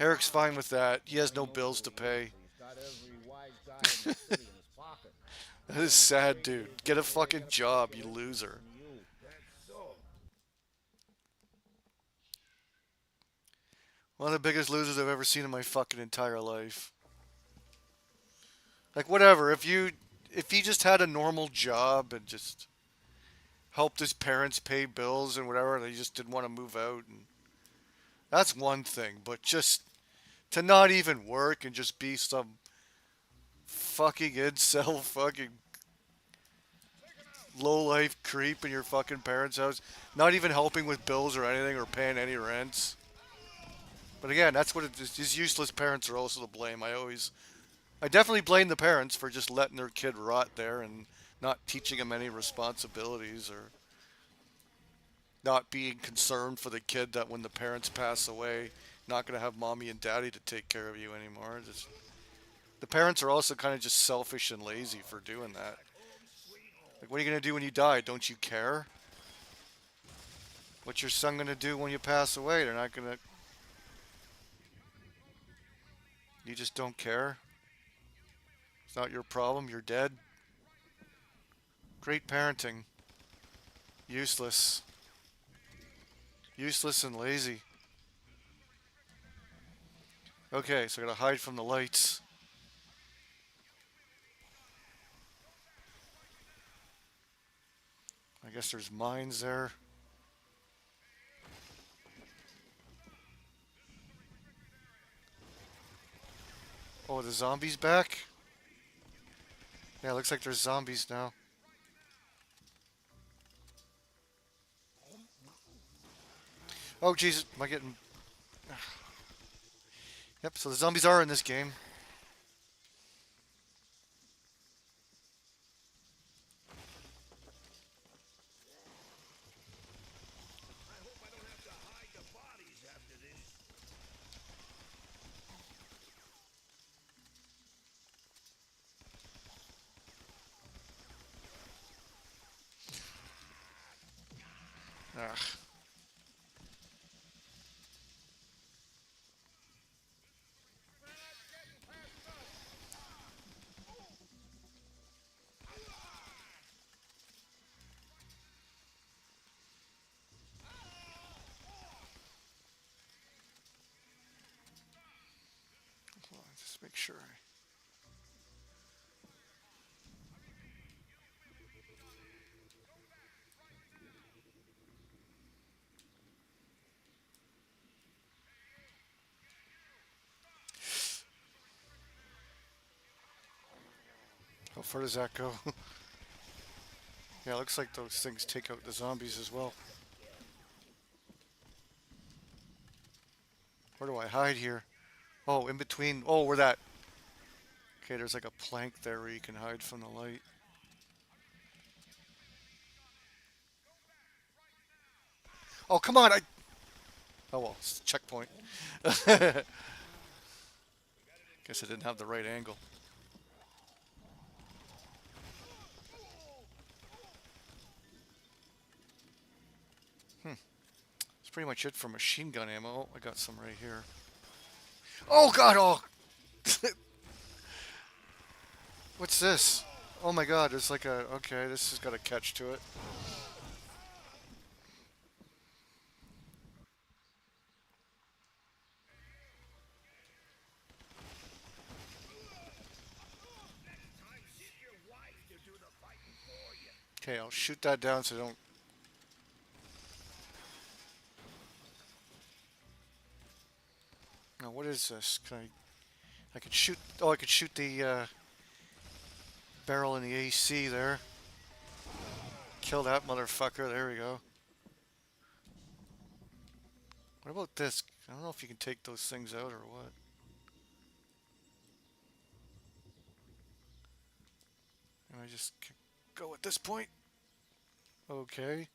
Eric's fine with that. He has no bills to pay. He's got every wise guy in the city in his pocket. That is sad, dude. Get a fucking job, you loser. so One of the biggest losers I've ever seen in my fucking entire life. Like, whatever. If he just had a normal job and just helped his parents pay bills and whatever, and he just didn't want to move out, and that's one thing. But just to not even work and just be some fucking incel fucking low life creep in your fucking parents' house, not even helping with bills or anything or paying any rents. But again, that's what it is. His useless parents are also to blame. I always I definitely blame the parents for just letting their kid rot there and not teaching him any responsibilities or not being concerned for the kid that when the parents pass away, not going to have mommy and daddy to take care of you anymore. Just, the parents are also kind of just selfish and lazy for doing that. Like, what are you going to do when you die? Don't you care? What's your son going to do when you pass away? They're not going to. You just don't care. It's not your problem. You're dead. Great parenting. Useless. Useless and lazy. Okay, so I gotta hide from the lights. I guess there's mines there. Oh, the zombies back? Yeah, looks like there's zombies now. Oh, Jesus, am I getting... Yep, so the zombies are in this game. I hope I don't have to hide the bodies after this. Ugh. Hold on, just make sure. How far does that go? Yeah, it looks like those things take out the zombies as well. Where do I hide here? Oh, in between. Oh, where that... Okay, there's like a plank there where you can hide from the light. Oh, come on! Oh, well, it's a checkpoint. Guess I didn't have the right angle. That's pretty much it for machine gun ammo. Oh, I got some right here. Oh, God! Oh! What's this? Oh my God, there's like a... Okay, this has got a catch to it. Time send your wife to do the fighting for you. Okay, I'll shoot that down so I don't... Now, what is this? Can I... I could shoot... Oh, I could shoot the barrel in the AC there. Kill that motherfucker. There we go. What about this? I don't know if you can take those things out or what. Can I just go at this point? Okay.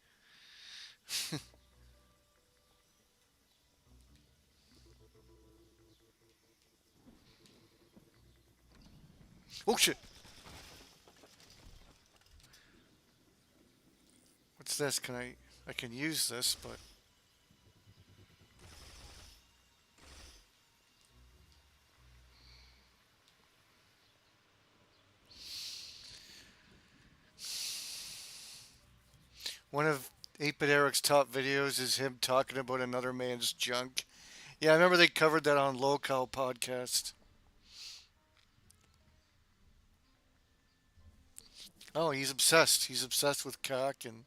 Oh shit! What's this? Can I... I can use this, but... One of 8-Bit Eric's top videos is him talking about another man's junk. Yeah, I remember they covered that on Locale podcast. Oh, he's obsessed. He's obsessed with cock and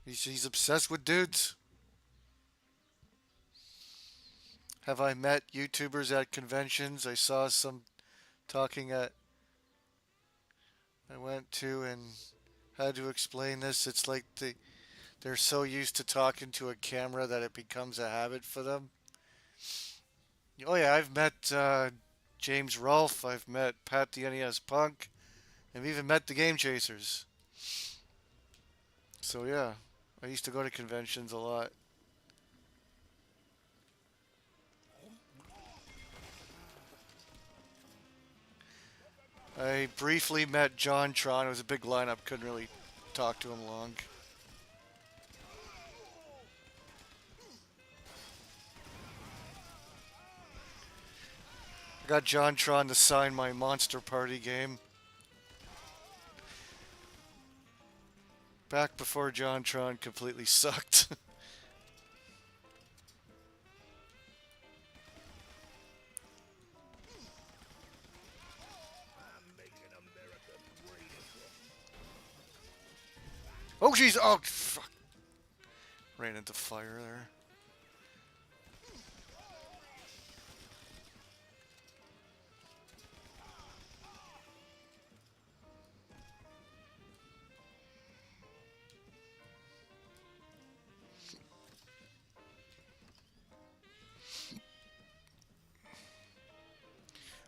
he's obsessed with dudes. Have I met YouTubers at conventions? I saw some talking at I went to and had to explain this. It's like they're so used to talking to a camera that it becomes a habit for them. Oh yeah, I've met James Rolfe. I've met Pat the NES Punk. I've even met the Game Chasers. So yeah, I used to go to conventions a lot. I briefly met John Tron. It was a big lineup. Couldn't really talk to him long. I got John Tron to sign my Monster Party game. Back before John Tron completely sucked. I'm making America great again. Oh jeez! Oh fuck! Ran into fire there.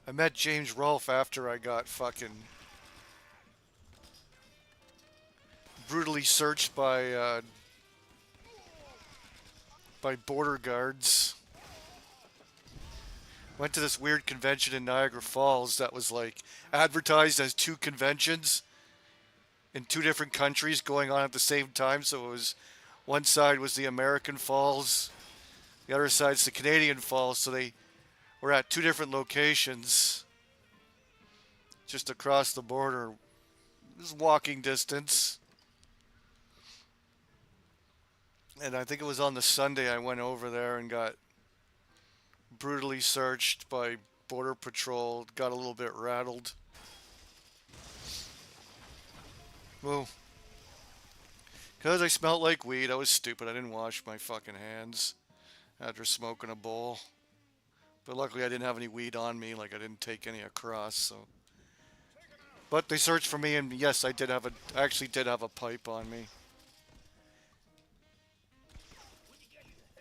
I met James Rolfe after I got fucking brutally searched by border guards. Went to this weird convention in Niagara Falls that was like advertised as two conventions in two different countries going on at the same time. So it was one side was the American Falls, the other side's the Canadian Falls. So they were at two different locations just across the border. It was walking distance. And I think it was on the Sunday I went over there and got brutally searched by Border Patrol. Got a little bit rattled. Well, because I smelled like weed, I was stupid. I didn't wash my fucking hands after smoking a bowl. But luckily, I didn't have any weed on me. Like I didn't take any across. So, but they searched for me, and yes, I actually did have a pipe on me.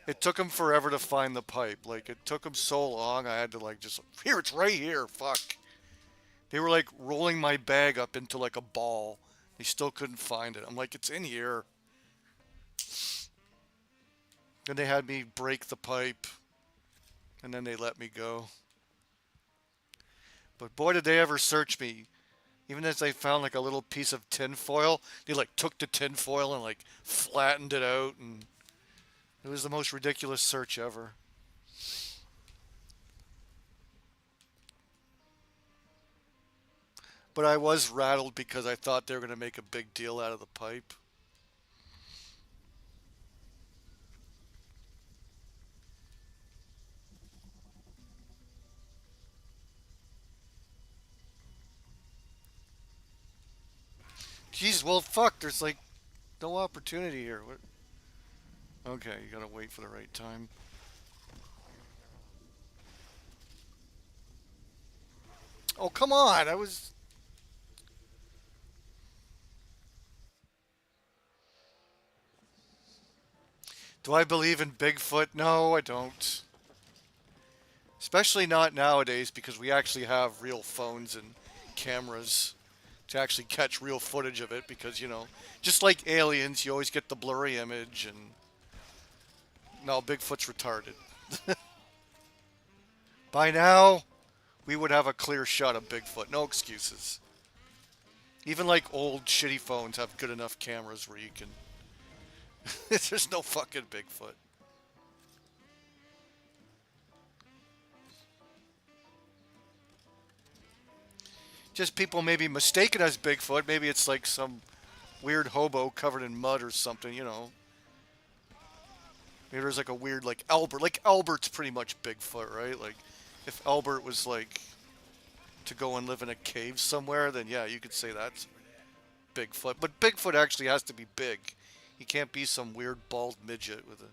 It took them forever to find the pipe. Like it took them so long, I had to like just here. It's right here. Fuck. They were like rolling my bag up into like a ball. They still couldn't find it. I'm like, it's in here. And they had me break the pipe, and then they let me go. But boy, did they ever search me. Even as they found like a little piece of tinfoil, they like took the tinfoil and like flattened it out, and it was the most ridiculous search ever. But I was rattled because I thought they were going to make a big deal out of the pipe. Jeez, well, fuck. There's like no opportunity here. What? Okay, you gotta wait for the right time. Oh, come on. I was. Do I believe in Bigfoot? No, I don't. Especially not nowadays because we actually have real phones and cameras to actually catch real footage of it because, just like aliens, you always get the blurry image and no, Bigfoot's retarded. By now, we would have a clear shot of Bigfoot. No excuses. Even like old shitty phones have good enough cameras where you can. There's no fucking Bigfoot. Just people maybe mistaken as Bigfoot. Maybe it's like some weird hobo covered in mud or something. Maybe there's like a weird like Albert. Like Albert's pretty much Bigfoot, right? Like if Albert was like to go and live in a cave somewhere, then yeah, you could say that's Bigfoot. But Bigfoot actually has to be big. He can't be some weird bald midget with a.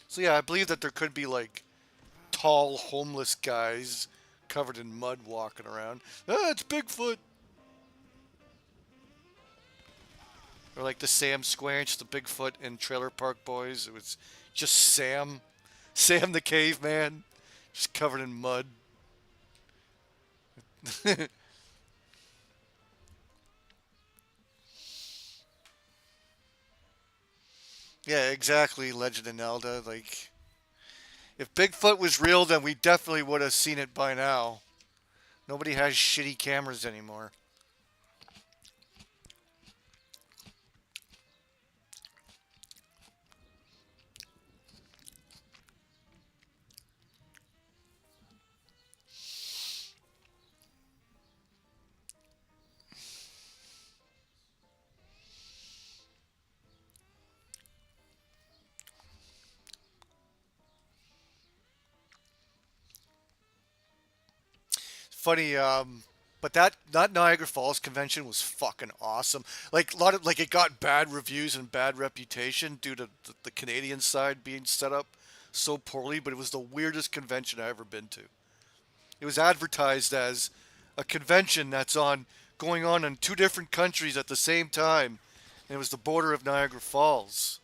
So yeah, I believe that there could be like tall homeless guys covered in mud walking around. Ah, it's Bigfoot. Or like the Sam Squanch, the Bigfoot and Trailer Park Boys. It was just Sam. Sam the caveman. Just covered in mud. Yeah, exactly, Legend of Zelda. Like, if Bigfoot was real, then we definitely would have seen it by now. Nobody has shitty cameras anymore. Funny, but that Niagara Falls convention was fucking awesome. Like a lot of like it got bad reviews and bad reputation due to the Canadian side being set up so poorly. But it was the weirdest convention I ever been to. It was advertised as a convention that's on going on in two different countries at the same time, and it was the border of Niagara Falls.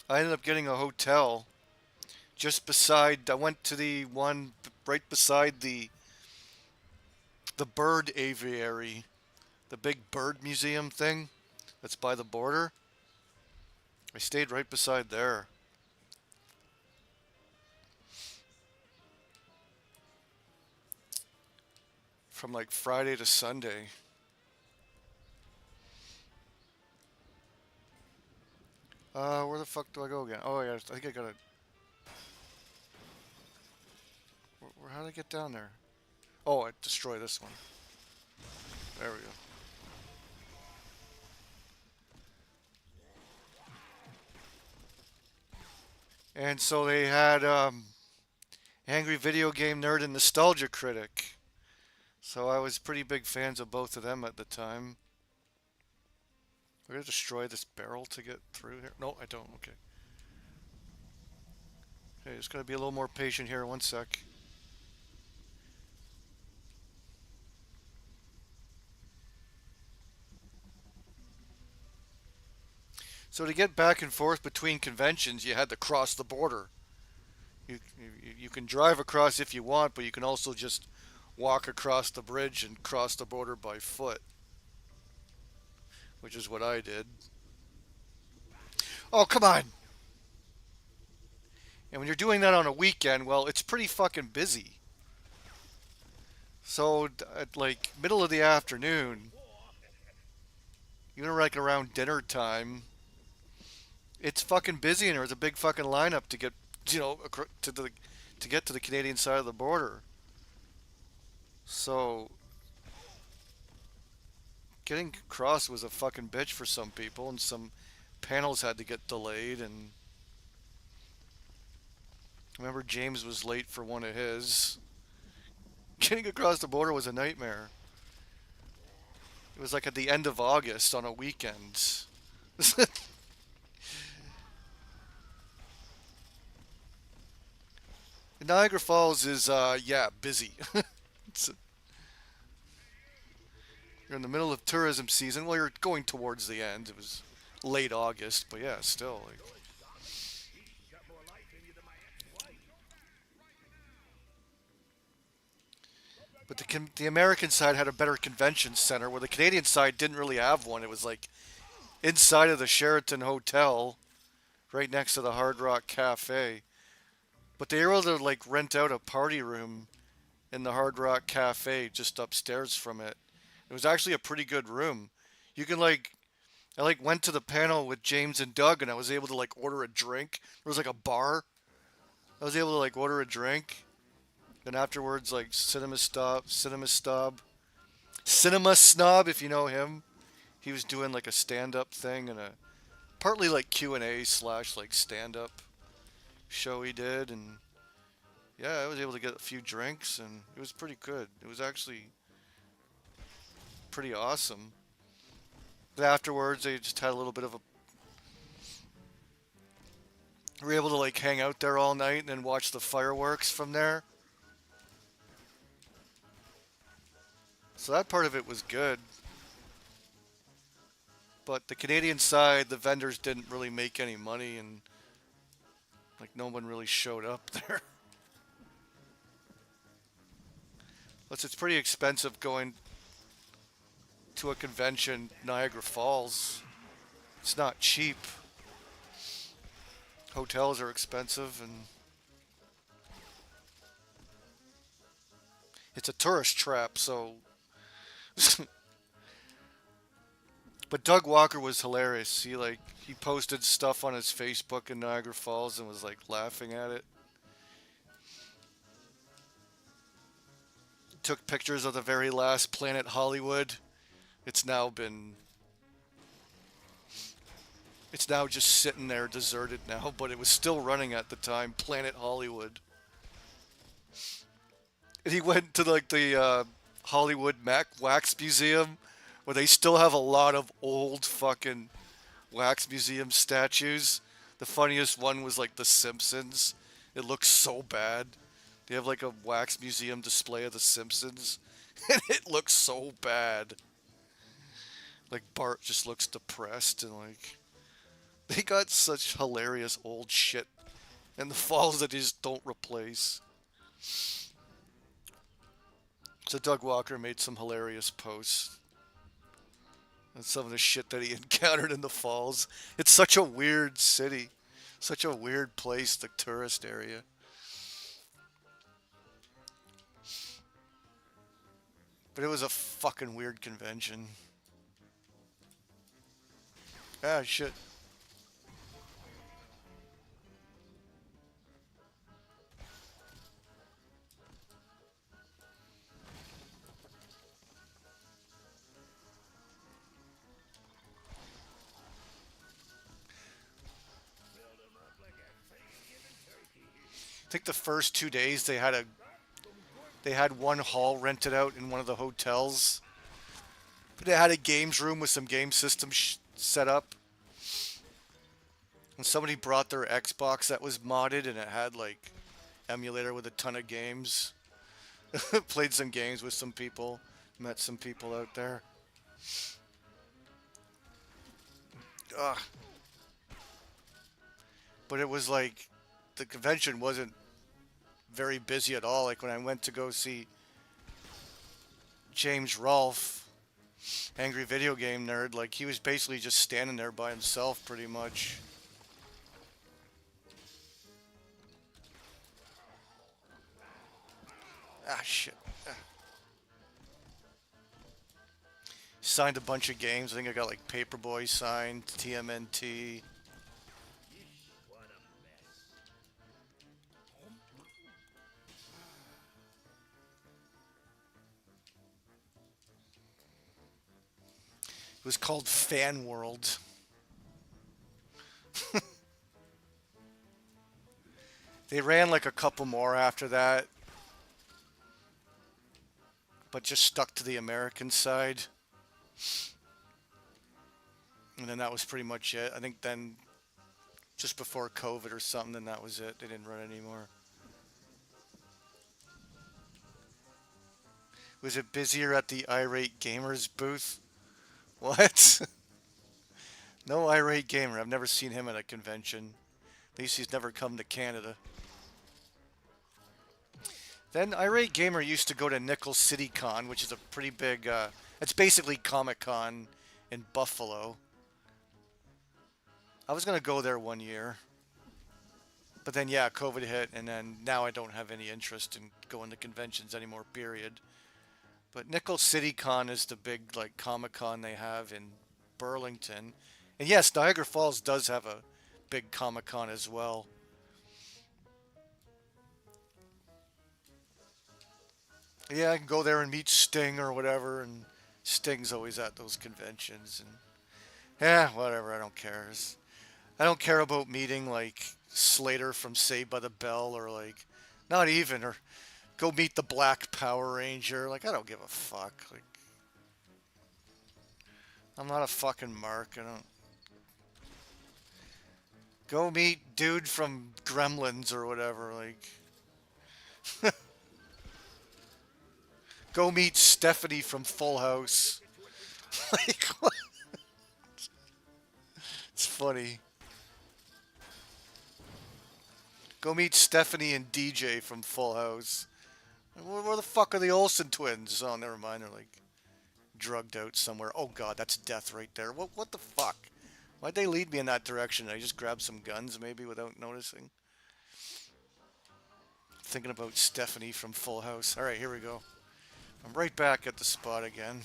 I ended up getting a hotel just beside. I went to the one right beside the bird aviary, the big bird museum thing that's by the border. I stayed right beside there from like Friday to Sunday. Where the fuck do I go again? Oh yeah, I think I gotta. How did I get down there? Oh, I destroy this one. There we go. And so they had Angry Video Game Nerd and Nostalgia Critic. So I was pretty big fans of both of them at the time. We're gonna destroy this barrel to get through here. No, I don't. Okay. Okay, just gotta be a little more patient here. One sec. So to get back and forth between conventions, you had to cross the border. You can drive across if you want, but you can also just walk across the bridge and cross the border by foot, which is what I did. Oh, come on! And when you're doing that on a weekend, well, it's pretty fucking busy. So at like middle of the afternoon, even like around dinner time, it's fucking busy, and there's a big fucking lineup to get, to the to get to the Canadian side of the border. So getting across was a fucking bitch for some people, and some panels had to get delayed. And I remember James was late for one of his. Getting across the border was a nightmare. It was like at the end of August on a weekend. Niagara Falls is, yeah, busy. It's, you're in the middle of tourism season. Well, you're going towards the end. It was late August, but yeah, still. Like, but the American side had a better convention center, where the Canadian side didn't really have one. It was like inside of the Sheraton Hotel, right next to the Hard Rock Cafe. But they were able to like rent out a party room in the Hard Rock Cafe just upstairs from it. It was actually a pretty good room. You can like I like went to the panel with James and Doug, and I was able to like order a drink. There was like a bar. I was able to like order a drink. Then afterwards, like Cinema Snob, if you know him. He was doing like a stand-up thing and a partly like Q&A slash like stand-up show he did, and yeah, I was able to get a few drinks, and it was pretty good. It was actually pretty awesome. But afterwards, they just had a little bit of a. We were able to like hang out there all night and then watch the fireworks from there. So that part of it was good. But the Canadian side, the vendors didn't really make any money, and like no one really showed up there. Plus, it's pretty expensive going to a convention, Niagara Falls. It's not cheap. Hotels are expensive, and it's a tourist trap. So, but Doug Walker was hilarious. He posted stuff on his Facebook in Niagara Falls and was like laughing at it. Took pictures of the very last Planet Hollywood. It's now been it's now just sitting there deserted now, but it was still running at the time, Planet Hollywood. And he went to like the Hollywood Mac Wax Museum where they still have a lot of old fucking wax museum statues. The funniest one was like The Simpsons. It looks so bad. They have like a wax museum display of The Simpsons, and it looks so bad. Like Bart just looks depressed, and like they got such hilarious old shit in the falls that they just don't replace. So Doug Walker made some hilarious posts and some of the shit that he encountered in the falls. It's such a weird city, such a weird place, the tourist area. But it was a fucking weird convention. Ah, shit. I think the first 2 days they had one hall rented out in one of the hotels. They had a games room with some game systems set up. And somebody brought their Xbox that was modded and it had like emulator with a ton of games. Played some games with some people. Met some people out there. Ugh. But it was like the convention wasn't very busy at all. Like when I went to go see James Rolfe, Angry Video Game Nerd, like he was basically just standing there by himself pretty much. Ah, shit. Ah. Signed a bunch of games. I think I got like Paperboy signed, TMNT. It was called Fan World. They ran like a couple more after that, but just stuck to the American side. And then that was pretty much it. I think then, just before COVID or something, then that was it. They didn't run anymore. Was it busier at the Irate Gamers booth? What? No Irate Gamer. I've never seen him at a convention. At least he's never come to Canada. Then Irate Gamer used to go to Nickel City Con, which is a pretty big, it's basically Comic Con in Buffalo. I was going to go there one year. But then, yeah, COVID hit, and then now I don't have any interest in going to conventions anymore, period. But Nickel City Con is the big, like, Comic Con they have in Burlington. And yes, Niagara Falls does have a big Comic Con as well. Yeah, I can go there and meet Sting or whatever, and Sting's always at those conventions. And yeah, whatever, I don't care. I don't care about meeting, like, Slater from Saved by the Bell, or, like, not even, or go meet the Black Power Ranger. Like, I don't give a fuck. Like, I'm not a fucking mark. I don't. Go meet dude from Gremlins or whatever. Like, go meet Stephanie from Full House. Like, what? funny. Go meet Stephanie and DJ from Full House. Where the fuck are the Olsen twins? Oh, never mind. They're like drugged out somewhere. Oh god, that's death right there. What the fuck? Why'd they lead me in that direction? I just grabbed some guns maybe without noticing. Thinking about Stephanie from Full House. Alright, here we go. I'm right back at the spot again.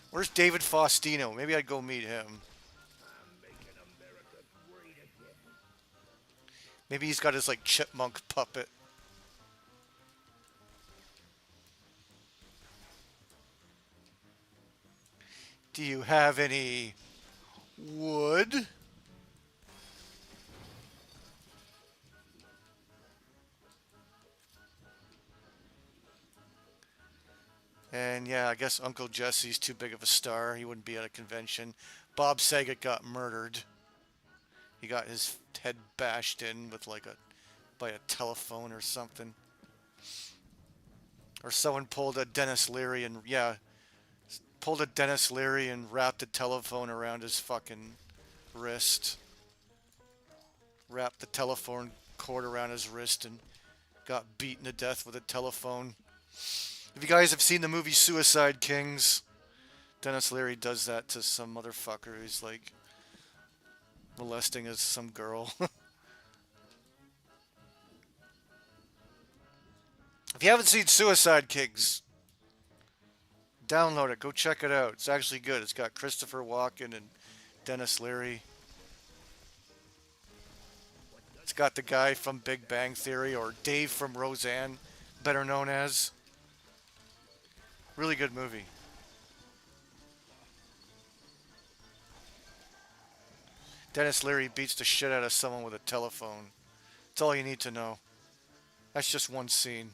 Where's David Faustino? Maybe I'd go meet him. I'm making America great again. Maybe he's got his like chipmunk puppet. Do you have any wood? And yeah, I guess Uncle Jesse's too big of a star. He wouldn't be at a convention. Bob Saget got murdered. He got his head bashed in with like by a telephone or something. Or someone pulled a Dennis Leary and wrapped a telephone around his fucking wrist. Wrapped the telephone cord around his wrist and got beaten to death with a telephone. If you guys have seen the movie Suicide Kings, Dennis Leary does that to some motherfucker who's like molesting some girl. If you haven't seen Suicide Kings, download it. Go check it out. It's actually good. It's got Christopher Walken and Dennis Leary. It's got the guy from Big Bang Theory, or Dave from Roseanne, better known as. Really good movie. Dennis Leary beats the shit out of someone with a telephone. That's all you need to know. That's just one scene.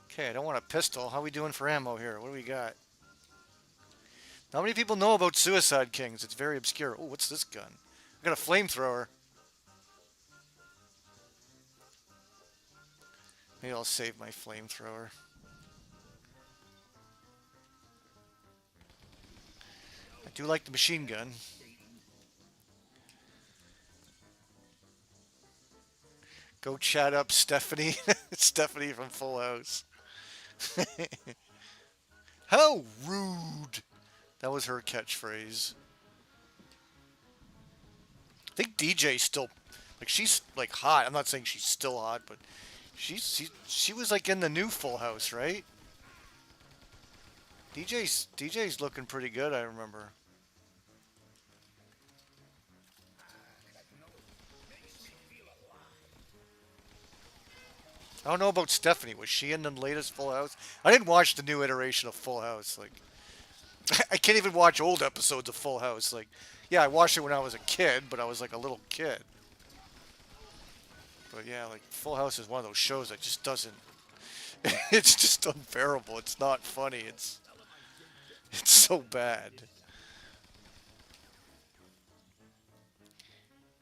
Okay, I don't want a pistol. How are we doing for ammo here? What do we got? Not many people know about Suicide Kings. It's very obscure. Oh, what's this gun? I got a flamethrower. Maybe I'll save my flamethrower. I do like the machine gun. Go chat up Stephanie. Stephanie from Full House. How rude. That was her catchphrase. I think DJ's still, like, she's like hot. I'm not saying she's still hot, but she was like in the new Full House, right? DJ's looking pretty good, I remember. I don't know about Stephanie. Was she in the latest Full House? I didn't watch the new iteration of Full House. Like, I can't even watch old episodes of Full House. Like, yeah, I watched it when I was a kid, but I was like a little kid. But yeah, like, Full House is one of those shows that just doesn't... It's just unbearable. It's not funny. It's so bad.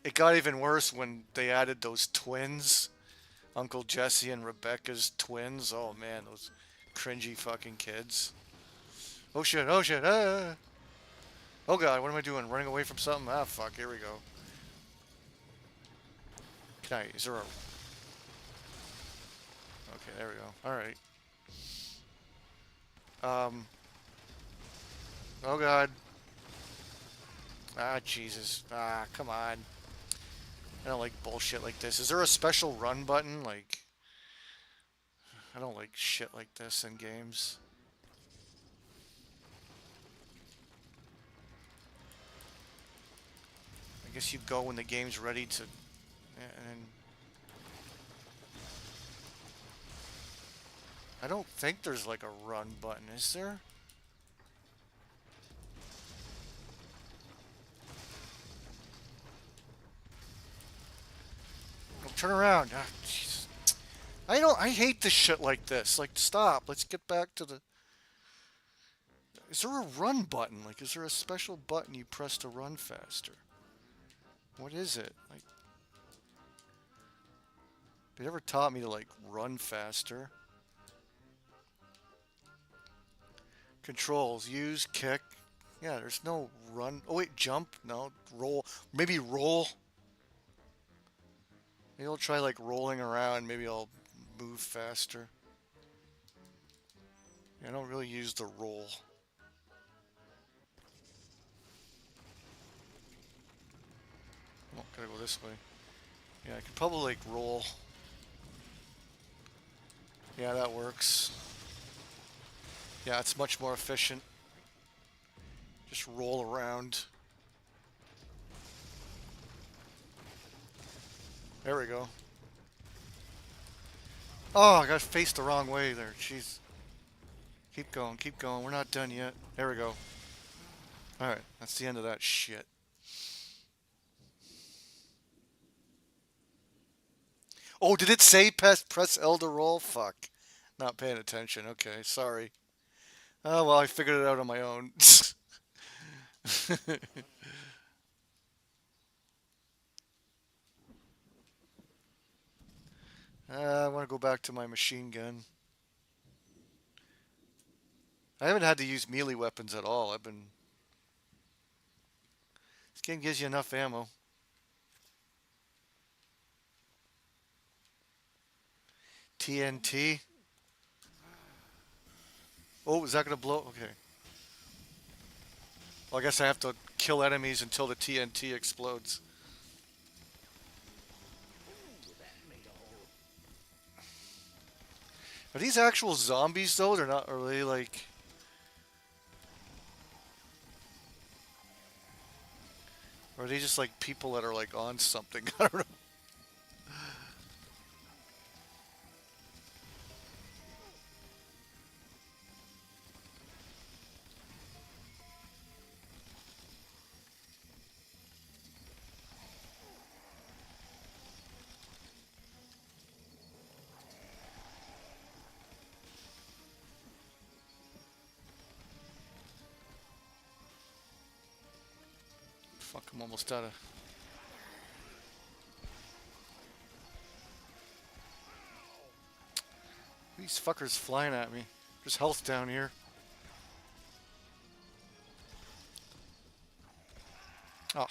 It got even worse when they added those twins. Uncle Jesse and Rebecca's twins. Oh man, those cringy fucking kids. Oh shit, oh shit, ah! Oh god, what am I doing? Running away from something? Ah fuck, here we go. Can I, is there a... Okay, there we go. Alright. Oh god. Ah, Jesus. Ah, come on. I don't like bullshit like this. Is there a special run button? Like... I don't like shit like this in games. I guess you go when the game's ready to... And I don't think there's like a run button, is there? Oh, turn around. Ah, Jesus. I hate this shit like this. Like, stop. Let's get back to the... Is there a run button? Like, is there a special button you press to run faster? What is it? Like, They never taught me to, like, run faster. Controls. Use, kick. Yeah, there's no run. Oh, wait, jump? No. Roll. Maybe roll. Maybe I'll try, like, rolling around. Maybe I'll move faster. Yeah, I don't really use the roll. Oh, gotta go this way. Yeah, I could probably, like, roll. Yeah, that works. Yeah, it's much more efficient. Just roll around. There we go. Oh, I got faced the wrong way there. Jeez. Keep going, keep going. We're not done yet. There we go. Alright, that's the end of that shit. Oh, did it say press L to roll? Fuck. Not paying attention. Okay, sorry. Oh, well, I figured it out on my own. I want to go back to my machine gun. I haven't had to use melee weapons at all. This game gives you enough ammo. TNT. Oh, is that going to blow? Okay. Well, I guess I have to kill enemies until the TNT explodes. Are these actual zombies, though? They're not really, like... Or are they just, like, people that are, like, on something? I don't know. Fuck, I'm almost out of... These fuckers flying at me. There's health down here. Oh.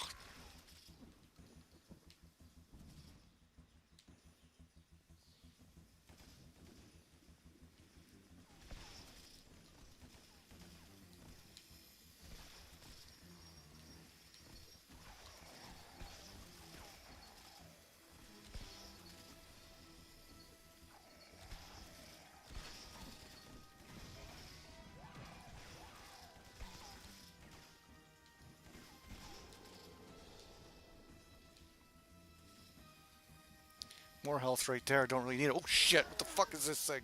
More health right there. Don't really need it. Oh, shit. What the fuck is this thing?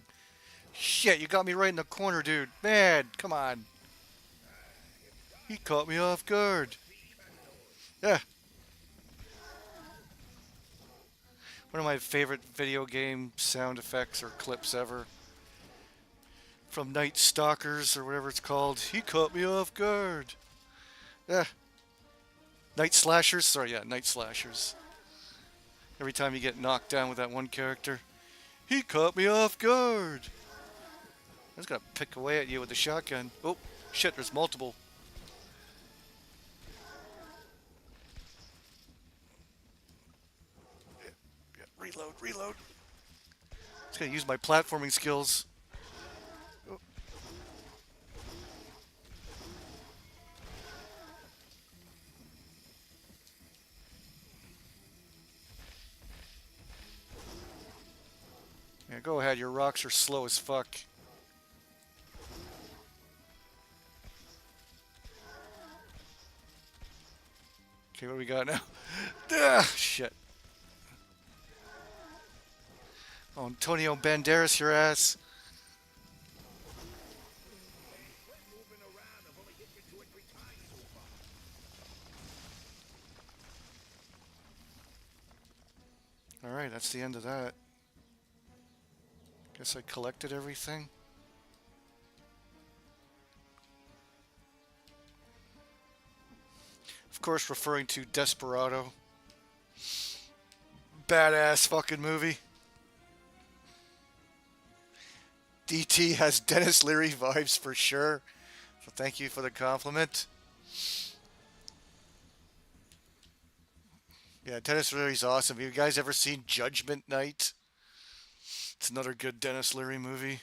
Shit, you got me right in the corner, dude. Man, come on. He caught me off guard. Yeah. One of my favorite video game sound effects or clips ever. From Night Stalkers or whatever it's called. He caught me off guard. Yeah. Night Slashers? Sorry, yeah, Night Slashers. Every time you get knocked down with that one character. He caught me off guard. I was gonna pick away at you with the shotgun. Oh, shit, there's multiple. Yeah, reload, reload. Just gonna use my platforming skills. Oh. Yeah, go ahead, your rocks are slow as fuck. Okay, what do we got now? Ah, shit. Oh, Antonio Banderas, your ass. Alright, that's the end of that. Guess I collected everything. Of course, referring to Desperado. Badass fucking movie. DT has Dennis Leary vibes for sure. So thank you for the compliment. Yeah, Dennis Leary's awesome. Have you guys ever seen Judgment Night? It's another good Dennis Leary movie.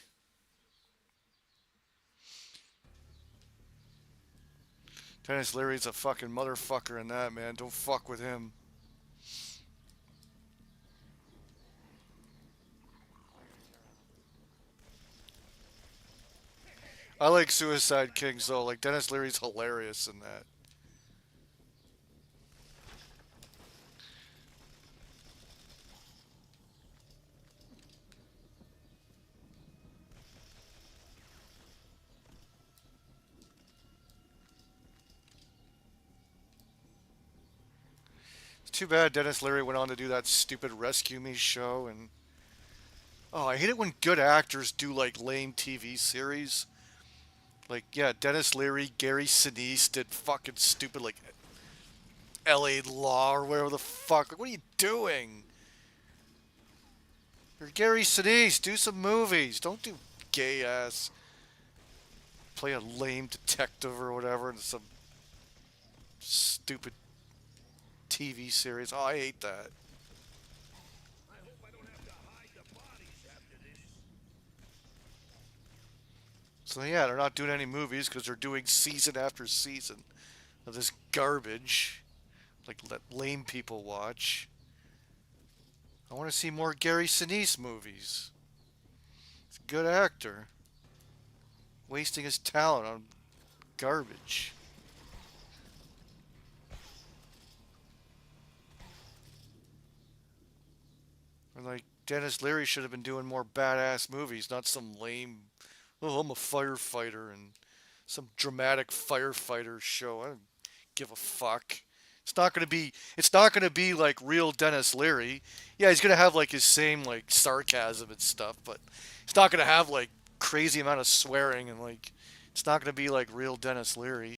Dennis Leary's a fucking motherfucker in that, man. Don't fuck with him. I like Suicide Kings though. Like Dennis Leary's hilarious in that. It's too bad Dennis Leary went on to do that stupid Rescue Me show and oh, I hate it when good actors do like lame TV series. Like yeah, Dennis Leary, Gary Sinise did fucking stupid like L.A. Law or whatever the fuck. Like, what are you doing? You're Gary Sinise. Do some movies. Don't do gay ass. Play a lame detective or whatever in some stupid TV series. Oh, I hate that. I hope I don't have to hide the bodies after this. So yeah, they're not doing any movies because they're doing season after season of this garbage, like let lame people watch. I want to see more Gary Sinise movies. He's a good actor, wasting his talent on garbage. Or like Dennis Leary should have been doing more badass movies, not some lame. Oh, I'm a firefighter and some dramatic firefighter show. I don't give a fuck. It's not gonna be. It's not gonna be like real Dennis Leary. Yeah, he's gonna have like his same like sarcasm and stuff, but it's not gonna have like crazy amount of swearing and like. It's not gonna be like real Dennis Leary.